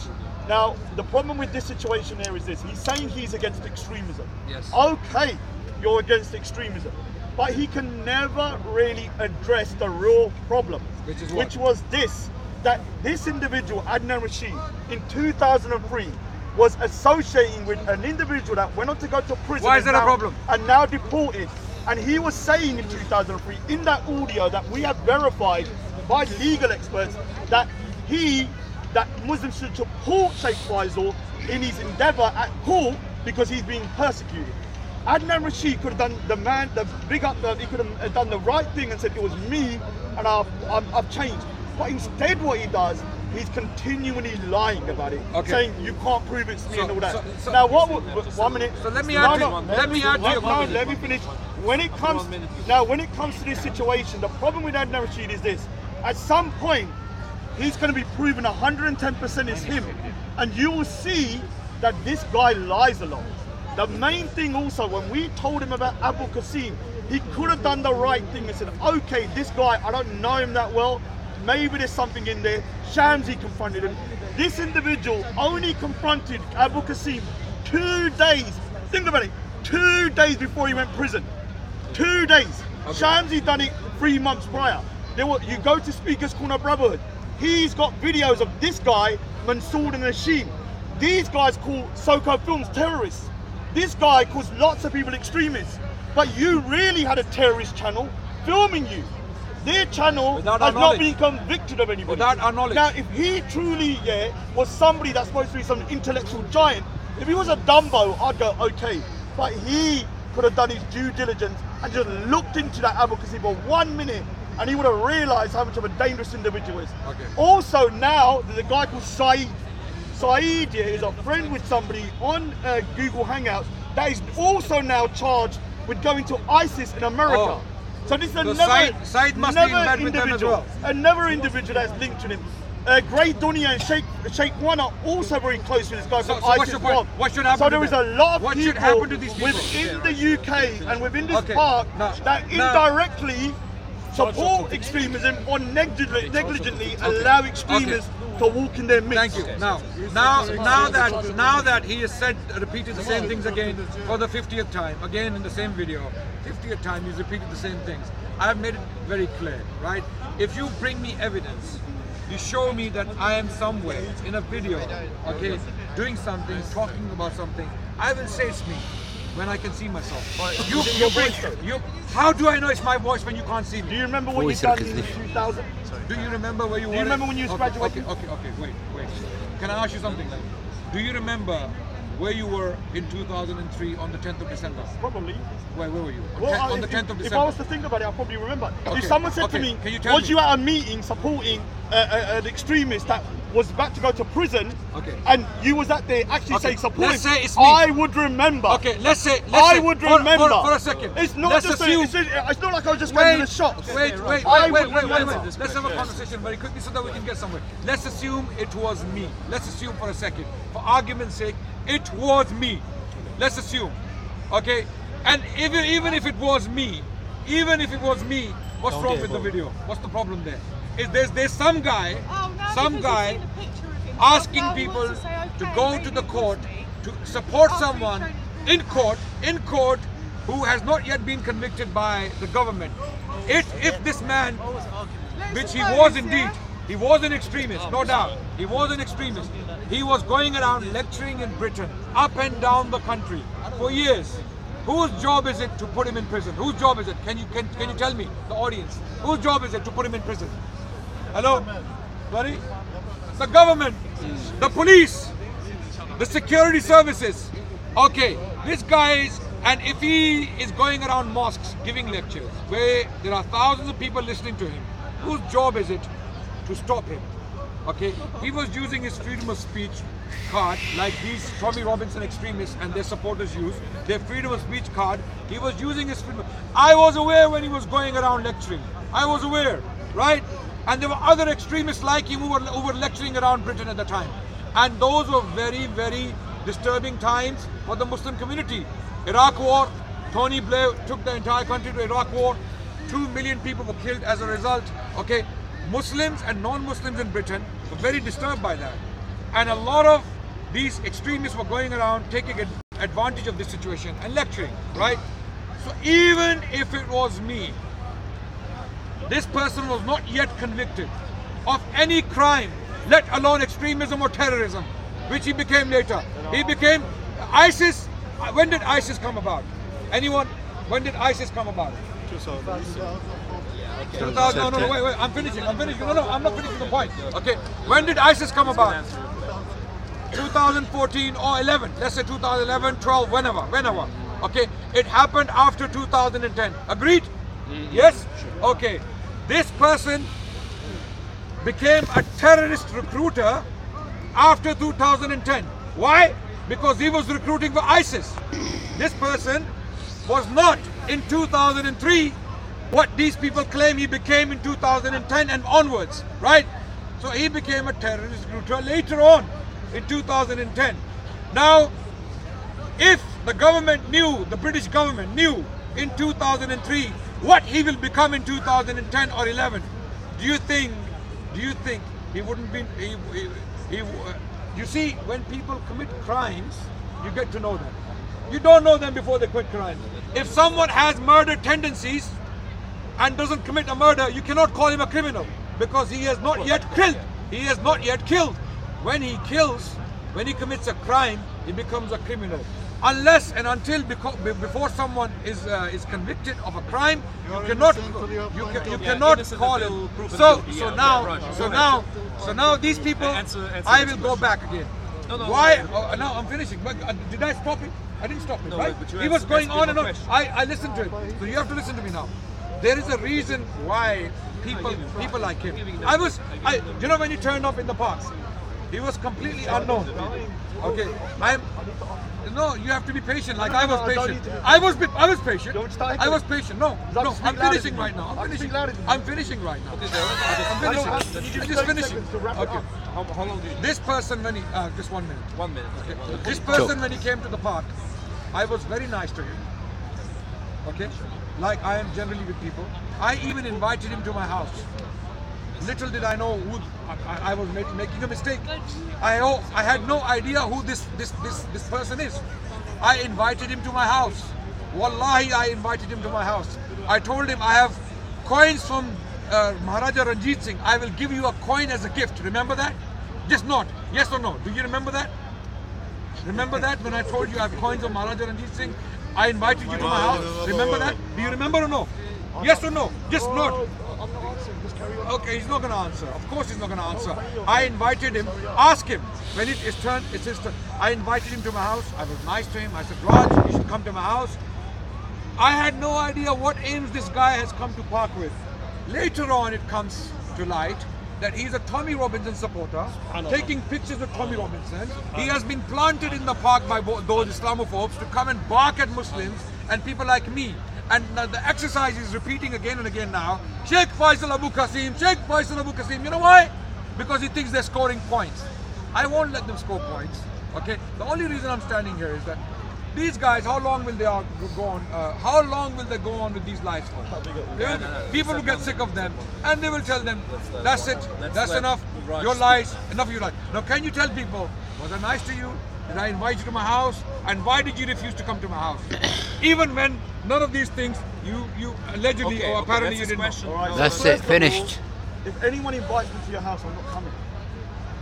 Now, the problem with this situation here is this. He's saying he's against extremism. Yes. Okay, you're against extremism. but he can never really address the real problem, which was this, that this individual, Adnan Rashid, in 2003, was associating with an individual that went on to go to prison. Why is that a problem? And now deported. And he was saying in 2003, in that audio that we have verified by legal experts, that Muslims should support Sheikh Faisal in his endeavour at court because he's being persecuted. Adnan Rashid could have done he could have done the right thing and said it was me and I've changed. But instead what he does, he's continually lying about it, saying you can't prove it's me and all that. Now one minute. So let me add to let me finish. When it comes to this situation, the problem with Adnan Rashid is this: at some point, he's going to be proven 110% is him, and you will see that this guy lies a lot. The main thing also, when we told him about Abu Qasim, he could have done the right thing and said, okay, this guy, I don't know him that well, maybe there's something in there. Shamsi confronted him. This individual only confronted Abu Qasim 2 days, think about it, 2 days before he went to prison. 2 days. Okay. Shamsi done it 3 months prior. You go to Speaker's Corner Brotherhood, he's got videos of this guy, Mansour and Hashim. These guys call Soko Films terrorists. This guy calls lots of people extremists. But you really had a terrorist channel filming you. Their channel has not been convicted of anybody. Without our knowledge. Now, if he truly was somebody that's supposed to be some intellectual giant, if he was a Dumbo, I'd go, okay. But he could have done his due diligence and just looked into that Abu Qasim for 1 minute, and he would have realised how much of a dangerous individual he is. Okay. Also now, there's a guy called Saeed. Saeed is a friend with somebody on Google Hangouts that is also now charged with going to ISIS in America. Oh. So this is So another individual. Another individual that's linked to him. Great Dunya and Sheikh One are also very close with this guy called what's ISIS. your point? What should happen So there is a lot of people people within the UK and within this park that indirectly support extremism or negligently allow extremists to walk in their midst. Thank you. Now that he has repeated the same things again for the 50th time, again in the same video, 50th time he's repeated the same things. I have made it very clear, right? If you bring me evidence, you show me that I am somewhere in a video, okay, doing something, talking about something, I will say it's me when I can see myself. How do I know it's my voice when you can't see me? Do you remember what you done in 2000? Do you remember where you were? Do you remember when you was graduating? Okay, wait. Can I ask you something then? Do you remember where you were in 2003 on the 10th of December? Probably. Where were you? On the 10th of December? If I was to think about it, I'll probably remember. Okay. If someone said to me, was you at a meeting supporting an extremist that was about to go to prison, and you was at there actually saying support let's say it's me, me. I would remember. Okay, let's say I would remember. For a second. It's not let's just assume, it's not like I was just going to the shops. Wait. Let's have a conversation very quickly so that we can get somewhere. Let's assume it was me. Let's assume for a second. For argument's sake, it was me. Let's assume. Okay? And even if it was me, what's wrong with the video? What's the problem there? There's some guy asking people to go to the court to support someone in court who has not yet been convicted by the government. If this man, which he was indeed, he was an extremist, no doubt, he was an extremist. He was going around lecturing in Britain, up and down the country for years. Whose job is it to put him in prison? Whose job is it? Can you tell me, the audience? Whose job is it to put him in prison? Hello? Buddy? The government, the police, the security services. Okay, this guy is, and if he is going around mosques giving lectures where there are thousands of people listening to him, whose job is it to stop him? Okay, he was using his freedom of speech card like these Tommy Robinson extremists and their supporters use, their freedom of speech card. He was using his freedom. I was aware when he was going around lecturing. I was aware, right? And there were other extremists like him who were lecturing around Britain at the time. And those were very, very disturbing times for the Muslim community. Iraq War, Tony Blair took the entire country to Iraq War. 2 million people were killed as a result. Okay, Muslims and non-Muslims in Britain were very disturbed by that. And a lot of these extremists were going around taking advantage of this situation and lecturing, right? So even if it was me, this person was not yet convicted of any crime, let alone extremism or terrorism, which he became later. He became ISIS. When did ISIS come about? Anyone? When did ISIS come about? 2000. No, wait. I'm finishing. No, I'm not finishing the point. Okay. When did ISIS come about? 2014 or 11. Let's say 2011, 12, whenever. Okay. It happened after 2010. Agreed? Yes? Okay. This person became a terrorist recruiter after 2010. Why? Because he was recruiting for ISIS. This person was not in 2003 what these people claim he became in 2010 and onwards, right? So he became a terrorist recruiter later on in 2010. Now, if the government knew, the British government knew in 2003 what he will become in 2010 or 11, do you think he wouldn't be? You see, when people commit crimes, you get to know them. You don't know them before they commit crimes. If someone has murder tendencies and doesn't commit a murder, you cannot call him a criminal because he has not yet killed. He has not yet killed. When he kills, when he commits a crime, he becomes a criminal. Unless and until before someone is convicted of a crime, you cannot call him. So now these people, I will go back again. Why? Now I'm finishing. But did I stop it? I didn't stop it, right? He was going on and on. I listened to him. So you have to listen to me now. There is a reason why people like him. You know when he turned up in the park, he was completely unknown. Okay, no, you have to be patient. Like I was patient. I was patient. I was patient. No, I'm finishing right now. I'm finishing right now. I'm just finishing. Okay. How long did you? This person when he just 1 minute. 1 minute. Okay. This person when he came to the park, I was very nice to him. Okay, like I am generally with people. I even invited him to my house. Little did I know who I was making a mistake. I had no idea who this person is. I invited him to my house. Wallahi, I invited him to my house. I told him I have coins from Maharaja Ranjit Singh. I will give you a coin as a gift. Remember that? Just nod. Yes or no? Do you remember that? Remember that when I told you I have coins of Maharaja Ranjit Singh? I invited you to my house. Remember that? Do you remember or no? Yes or no? Just nod. Okay, he's not going to answer. Of course he's not going to answer. I invited him. Ask him. When it's his turn, it's his turn. I invited him to my house. I was nice to him. I said, Raj, you should come to my house. I had no idea what aims this guy has come to park with. Later on, it comes to light that he's a Tommy Robinson supporter, taking pictures with Tommy Robinson. He has been planted in the park by those Islamophobes to come and bark at Muslims and people like me. And the exercise is repeating again and again now. Sheikh Faisal Abu Qasim, Sheikh Faisal Abu Qasim. You know why? Because he thinks they're scoring points. I won't let them score points. Okay? The only reason I'm standing here is that these guys, how long will they go on? How long will they go on with these lives for? People will get sick of them, and they will tell them, "That's it. That's enough. Your lies. Enough of your lies." Now, can you tell people, was I nice to you? Did I invite you to my house? And why did you refuse to come to my house? Even when none of these things you allegedly or apparently you didn't know. Right, That's so it, finished. If anyone invites me to your house, I'm not coming.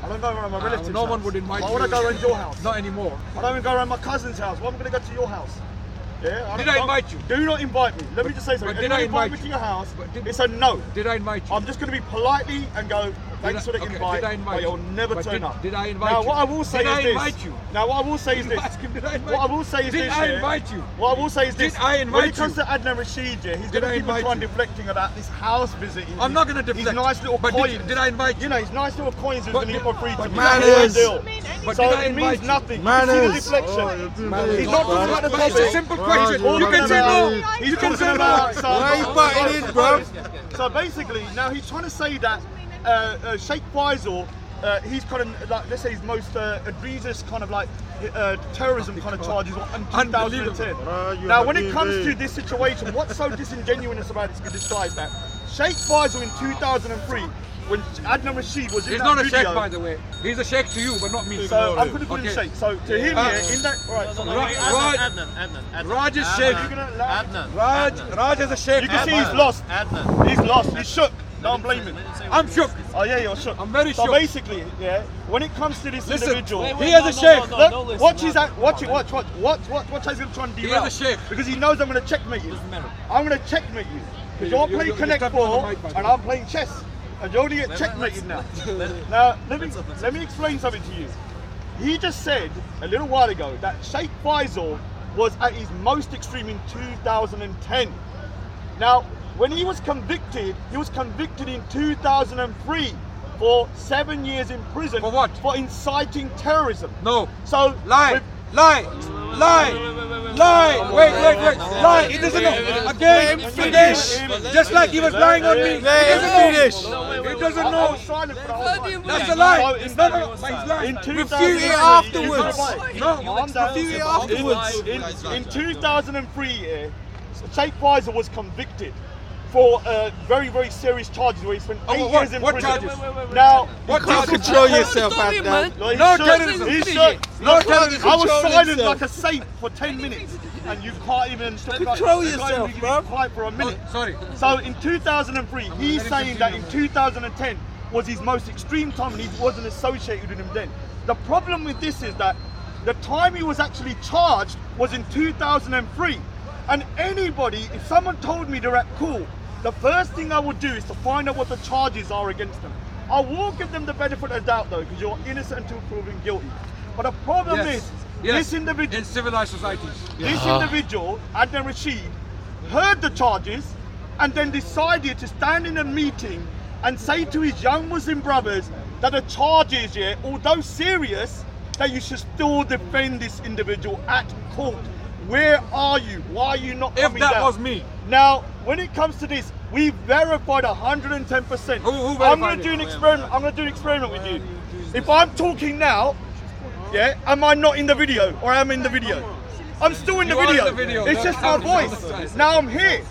I don't go around my relatives' No house. one would invite you. I want to go around your house. Not anymore. I don't even go around my cousin's house. Why am I going to go to your house? Yeah, Did I invite you? Do not invite me. Let me just say something. But If did I you invite invite me to you? your house, But it's a no. Did I invite you? I'm just going to be politely and go, thanks for the invite, Did I invite but you'll you? never But turn up. Did I invite now, you? what I will say Did is I this. invite you? Now, what I will say is this. Ask him, did I invite What I will say is Did this. I yeah. invite you? What I will say is this. Did I invite when it comes you? to Adnan Rashid, yeah, he's Did going I to keep on invite trying you? deflecting about this house visit. I'm not going to deflect. His nice little But coins. did I invite you? You know, his nice little coins he's But going to did- get for free to but me. manners. Deal. But So did I it invite means you? nothing. Manners. You see the deflection. Manners. He's not talking about the But it's a topic. simple question. All You of can them say are- no. He's You can talking say about no. some- Why are you butting in, bro? So basically, now he's trying to say that Sheikh Faisal, he's kind of like, let's say his most egregious kind of like terrorism kind of charges in 2010. Now, when it comes to this situation, what's so disingenuous about this guy is that Sheikh Faisal in 2003, when Adnan Rashid was in He's that not a video, sheikh, by the way. He's a sheikh to you, but not me. So I'm going to call him Okay. sheikh. So to him, in that, right. So Adnan. Raj is sheikh. Raj is a sheikh. you can see he's lost. He's lost. He's shook. Don't blame him. I'm shook. Oh yeah, you're shook. I'm very so shook. basically, yeah, when it comes to this Listen, individual, he is a sheikh. look, watch his act. Watch it. Watch. Watch how he's going to try and derail. He is a sheikh. Because he knows I'm going to checkmate you. I'm going to checkmate you. Because you're You- playing you Connect can't be on the 4 mic, by the and way. I'm playing chess. And you're going to get checkmated now. Now, let me explain something to you. He just said a little while ago that Sheikh Faisal was at his most extreme in 2010. Now, when he was convicted in 2003 for 7 years in prison. For what? For inciting terrorism. No. So, Lie. with- Lie. Wait. Lie. He doesn't know. Again. Just like he was lying on me. He doesn't know. He doesn't I know. was silent for the whole time. That's a lie. So It's not a, but he's lying. In Refute 2003, it afterwards. No, No. In 2003, yeah, Sheikh Faisal was convicted for very, very serious charges where he spent 8 years in what prison. charges? Now, What Can't charges? control yourself, Adnan. no, No he should. terrorism. He should. No Look, terrorism. I was Control silent himself. like a saint for 10 minutes, and you can't even Control yourself, even bruv. be quiet for a minute. Sorry. So in 2003, he's saying that in 2010 was his most extreme time and he wasn't associated with him then. The problem with this is that the time he was actually charged was in 2003. And anybody, if someone told me they're at court, the first thing I would do is to find out what the charges are against them. I will give them the benefit of the doubt though, because you're innocent until proven guilty. But the problem is, this individual, in civilized societies. this individual, Adnan Rashid, heard the charges and then decided to stand in a meeting and say to his young Muslim brothers that the charges, yeah, although serious, that you should still defend this individual at court. Where are you? Why are you not coming down? If that was me. Now, when it comes to this, we verified 110%. Who I'm verified going to do it? an experiment. I'm going to do an experiment with you. If I'm talking now, yeah, am I not in the video or am I in the video? I'm still in the You are in video. the video. It's That's just my something voice. else. Now I'm here.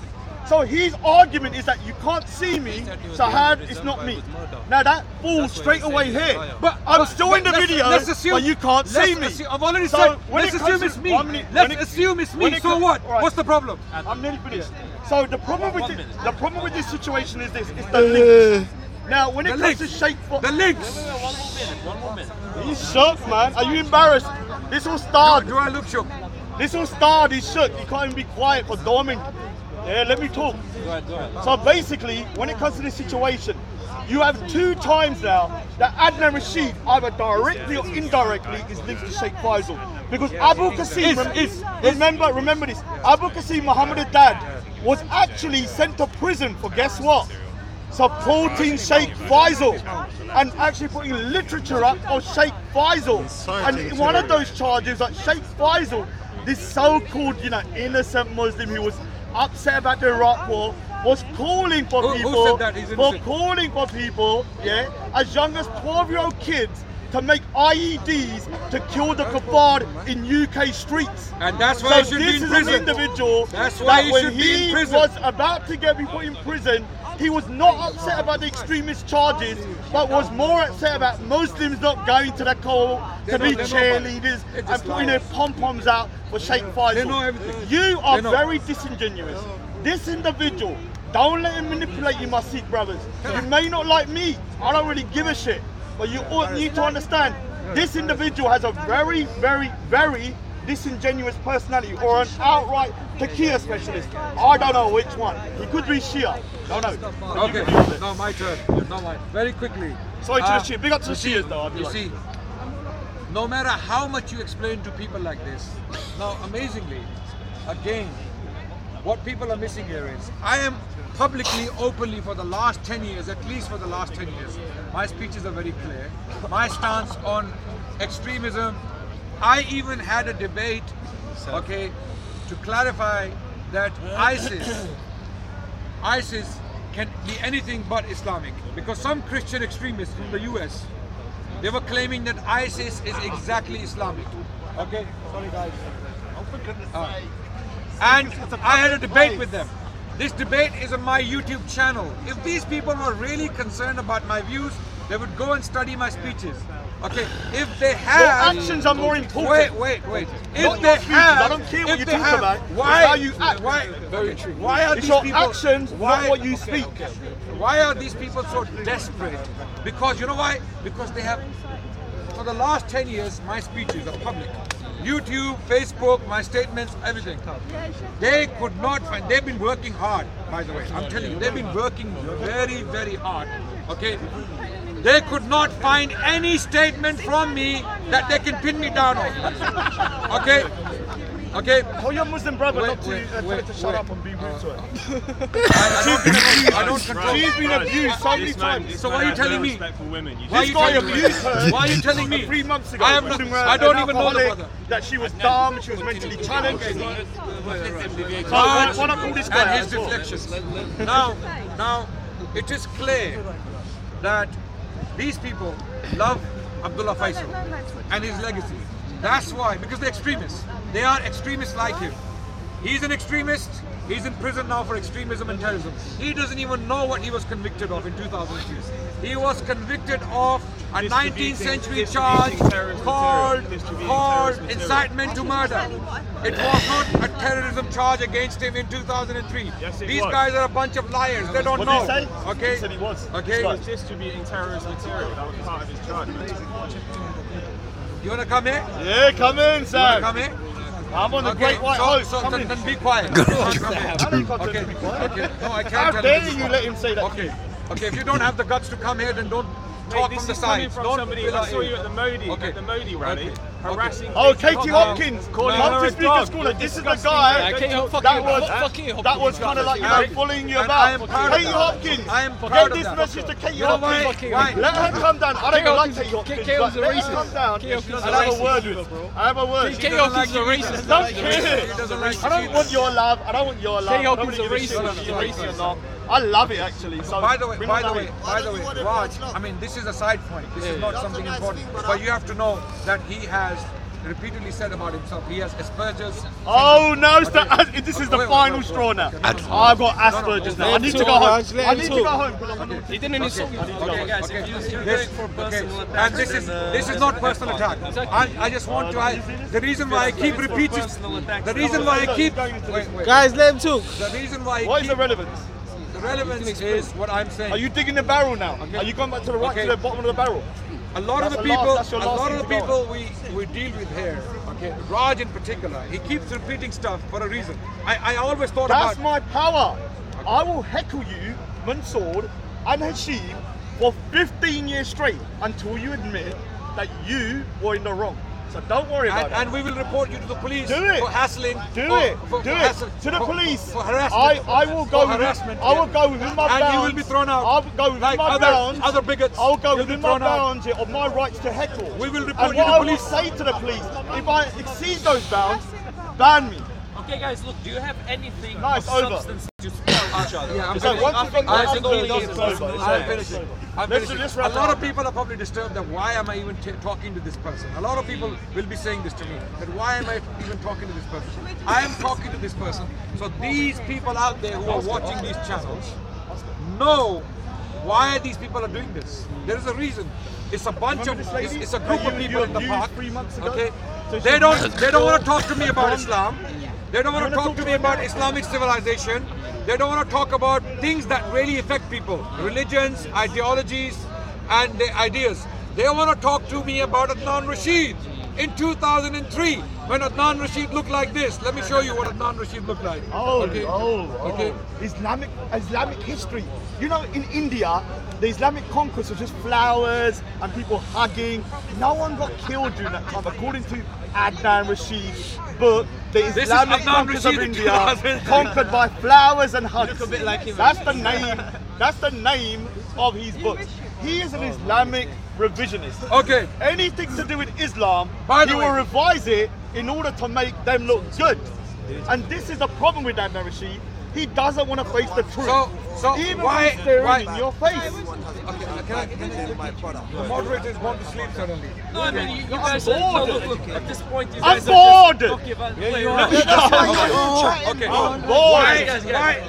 So his argument is that you can't see me, so how it's not me. Now that falls straight away here. But I'm still in the video, but you can't see me. I've already So said, when let's it comes assume to- it's me. 1 minute, Let's when it- assume it's when me. it So comes- what? right. What's the problem? I'm nearly finished. So the problem with this situation is this: it's the links. Now, when it The comes to links. Sheikh, The links. One more minute. he's shook, man. Are you embarrassed? This all started. Do I look shook? This all started. He's shook. He can't even be quiet for dormant. Yeah, let me talk. Go ahead. So basically, when it comes to this situation, you have 2 times now that Adnan Rashid, either directly or indirectly, is linked to Sheikh Faisal. Because Abu Qasim, remember this, Abu Qasim Muhammad Dad was actually sent to prison for, guess what? Supporting Sheikh Faisal and actually putting literature up of Sheikh Faisal. And one of those charges that Sheikh Faisal, this so-called, innocent Muslim who was upset about the Iraq War, was calling for Who people, said that? He's innocent. yeah, as young as 12-year-old kids to make IEDs to kill the Kuffar in UK streets. And that's why he should be this in is prison. an individual That's why that he when should be he in prison. was about to be put in prison, he was not upset about the extremist charges, but was more upset about Muslims not going to the court to be cheerleaders and putting their pom-poms out for Sheikh Faisal. They know everything. You are They know. very disingenuous. This individual, don't let him manipulate you, my Sikh brothers. You may not like me, I don't really give a shit, but you all need to understand, this individual has a very, very, very disingenuous personality, or an outright taqiyya specialist. I don't know which one. He could be Shia. Don't know. Okay, now my turn. Now my very quickly. Sorry to the Shia. Big up to the Shias though. You see, no matter how much you explain to people like this, now amazingly, again, what people are missing here is, I am publicly, openly for the last 10 years, at least for the last 10 years, my speeches are very clear. My stance on extremism, I even had a debate, okay, to clarify that ISIS can be anything but Islamic, because some Christian extremists from the US, they were claiming that ISIS is exactly Islamic. Okay, sorry guys. And I had a debate with them. This debate is on my YouTube channel. If these people were really concerned about my views, they would go and study my speeches. Okay, if they have... Your actions are more important. Wait. If Not they your speeches. have... I don't care what if you they talk have, about. Why, It's how you act. Why are It's these your people... actions, not what you speak. Why are these people so desperate? Because, you know why? Because they have... For the last 10 years, my speeches are public. YouTube, Facebook, my statements, everything. They could not find... They've been working hard, by the way. I'm telling you, they've been working very, very hard. Okay? They could not find any statement from me that they can pin me down on. Okay? Okay? Tell your Muslim brother not to shut up and be rude to her. I don't control. She's been abused so many times. So why are you telling me? This guy abused her. Why are you telling me? 3 months ago. I don't even know the brother. That she was dumb, she was mentally challenged. So why not call this guy And his deflections. Now, it is clear that these people love Abdullah Faisal and his legacy. That's why, because they're extremists. They are extremists like him. He's an extremist. He's in prison now for extremism and terrorism. He doesn't even know what he was convicted of in 2003. He was convicted of a 19th century charge called incitement to murder. It was not a terrorism charge against him in 2003. These guys are a bunch of liars. They don't know. Okay. He said he was. Okay. He was distributing terrorist material. That was part of his charge. You wanna come here? Yeah, come in, You Sam. wanna come here? I'm on the Great White Host. So Come then, in. then be quiet. I know you can't tell him to be quiet. Okay. No, I can't How tell dare him. you let him say that? Okay. Okay. If you don't have the guts to come here, then don't talk This from the is coming side. from Don't somebody. fill I us saw in. you at the Modi Okay. rally, Okay. harassing. Oh, Katie Hopkins, calling come her to a speaker's dog. corner. This is the Disgusting. guy Katie that was kind of like, you know, bullying you And I am about. proud of Katie that. Hopkins, I am proud get of this that. message to Katie You know why? Hopkins. Why? Let her come down. I don't even like Katie Hopkins, Katie but let Hopkins her come down. Hopkins is I'll have a word with her. I have a word. Katie Hopkins is a racist. Don't care. doesn't like I don't want your love. I don't want your love. Katie I don't Hopkins really is give a a shit racist. if she's racist or not. I love it actually. So By the way, bring on that. Raj, I mean, this is a side point. This is not something important. But you have to know that he has repeatedly said about himself, he has Asperger's. Oh no, this is the Wait, final wait. straw now. I've got Asperger's now. I need to go home. I need to go home because I'm gonna. He didn't insult you. Okay, guys, if you're going for personal And this is not personal attack. I just want to. The reason why I keep repeating. The reason why I keep. Wait. Guys, let him talk. The reason why I What is keep. the relevance? The relevance is what I'm saying. Are you digging the barrel now? Okay. Are you going back to the right Okay. to the bottom of the barrel? A lot of the That's people, that's your last thing to go on. we deal with here, okay, Raj in particular, he keeps repeating stuff for a reason. I always thought That's about. my power. I will heckle you, Mansoor and Rashid, for 15 years straight until you admit that you were in the wrong. So don't worry about And it. we will report you to the police Do it. for hassling. Do for- it. for Do it. hassle- To the for- police. For harassment. I will go For with harassment. I will go within my And bounds. you will be thrown out. I'll go within Like my bounds. other bigots. I'll go You'll be within my thrown out. bounds of my rights to heckle. We will report and you what to I will police. say to the police, if I exceed those bounds, ban me. Okay, guys, look, do you have anything No, it's of over. substance to spell each other? Yeah, I'm So finished. once you've got I the think other he goals, is. it's over. It's I'm over. finishing. I'm Let's finishing. just A wrap lot it of people are probably disturbed that why am I even talking to this person? A lot of people will be saying this to me, that why am I even talking to this person? I am talking to this person. So these people out there who are watching these channels know why these people are doing this. There is a reason. It's a bunch of, it's a group of people in the park. 3 months ago? Okay, So they don't want to talk to me about Islam. They don't want to wanna talk to me about Islamic civilization. They don't want to talk about things that really affect people, religions, ideologies, and their ideas. They want to talk to me about Adnan Rashid in 2003, when Adnan Rashid looked like this. Let me show you what Adnan Rashid looked like. Okay. Okay. Islamic history. You know, in India, the Islamic conquest was just flowers and people hugging. No one got killed during that time, according to Adnan Rashid's book. The is Islamic Adnan conquest of Rashid in India 2003. conquered by flowers and hugs. a bit like him. That's the name. That's the name of his book. He is an Islamic revisionist. Okay. Anything to do with Islam, By the he way- will revise it in order to make them look good. And this is the problem with Adnan Rashid. He doesn't want to face the truth. So, So Even why? staring in your face. The moderators want to sleep suddenly. No, I mean, you guys are look, at this point, you I'm guys are just bored. talking about Okay. player. Okay. Bored. Why,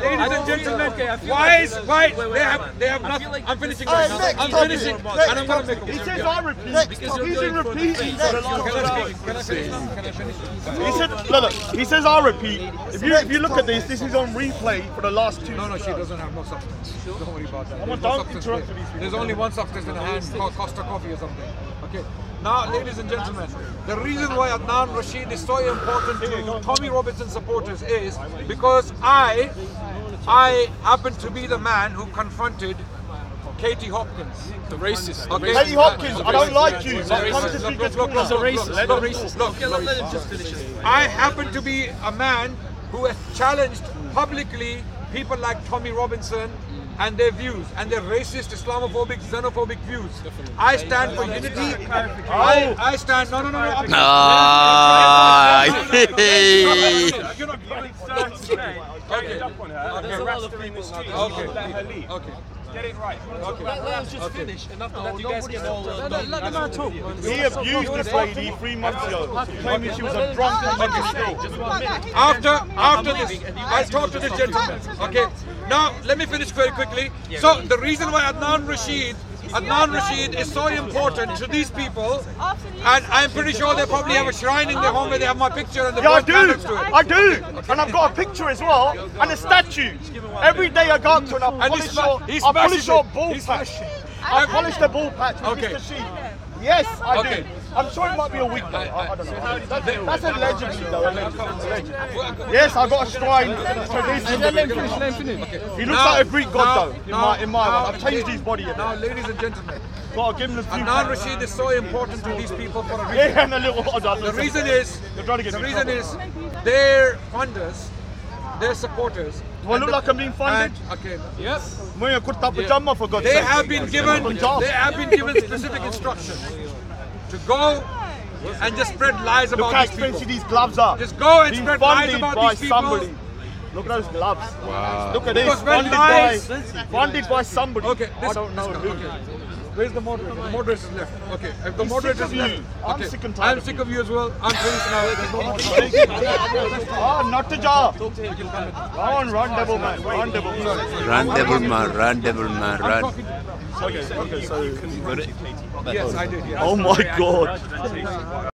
ladies and gentlemen? Okay, I feel Why like- is why Wait, they have I nothing? feel like- I'm finishing. Hey, Right next now. I'm topic. finishing, Next and I'm gonna make a He point. says I repeat. Because you're He's going been for the repeating face. for the last Can 2 I hours. speak? Can I finish? Can I finish? He said, look, he says I'll repeat. If you look at this is on replay for the last 2 No, she doesn't have no substance. Don't worry about that. Come on, There's no don't substance interrupt there. these people. There's only one substance in the hand, Costa coffee or something. Okay. Now, ladies and gentlemen, the reason why Adnan Rashid is so important to Tommy Robinson supporters is because I happen to be the man who confronted Katie Hopkins. The racist. Okay. Katie Hopkins, I don't like you. Look, Come to look, speak look, as look, corner. look, racist. look, Let look, the racist. look, Okay, let him just finish it. I happen to be a man who has challenged publicly people like Tommy Robinson and their views and their racist, Islamophobic, xenophobic views. I stand for unity. I stand. No. You're not giving There's a lot of people now. Okay. Get it right. Okay. Let us just finish, and after that, you guys can all. Let the man talk. He abused this lady 3 months ago, claiming she was a drunk and mental still. After this, I'll talk to this gentleman. Okay. Now let me finish very quickly. So the reason why Adnan Rashid is so important to these people, and I'm pretty sure they probably have a shrine in their home where they have my picture and the Yeah, I birth plan do. next to it. I do. And I've got a picture as well and a statue. Every day I go up to and I polish your ball patch. I polish the ball patch with Okay. Mr. Sheep. Yes, I Okay. do. I'm sure it might be a week though. I don't know. That's allegedly though. Allegedly. Yes, I got a shrine tradition. Let him finish. He looks like a Greek god though. In my one. I've changed his body a Now, bit. ladies and gentlemen, Gotta give him the few. Adnan Rashid is so important to these people for a reason. Yeah, and a little. The reason is their funders, their supporters. Do I look like I'm being funded? Okay. Yes. Wearing a kurta pajama for God's They sake. have been given specific instructions to go and just spread lies Look about how these people. expensive these gloves are. Just go and Being spread lies funded about by these people. somebody. Look at those gloves. Wow. Look at this. Because when Funded by somebody. Okay, I don't know who. okay. Where's the moderator? The moderator's left. Okay, if the He's moderator's sick of left. you. I'm Okay. sick and tired I'm of sick you. of you as well. I'm finished now. There's no more. Ah, not the job. Go on, run, devil man. Run, devil man. Run, devil man, run, devil man, run. Okay, so. Got it? Yes, I did. Yes. Oh my God.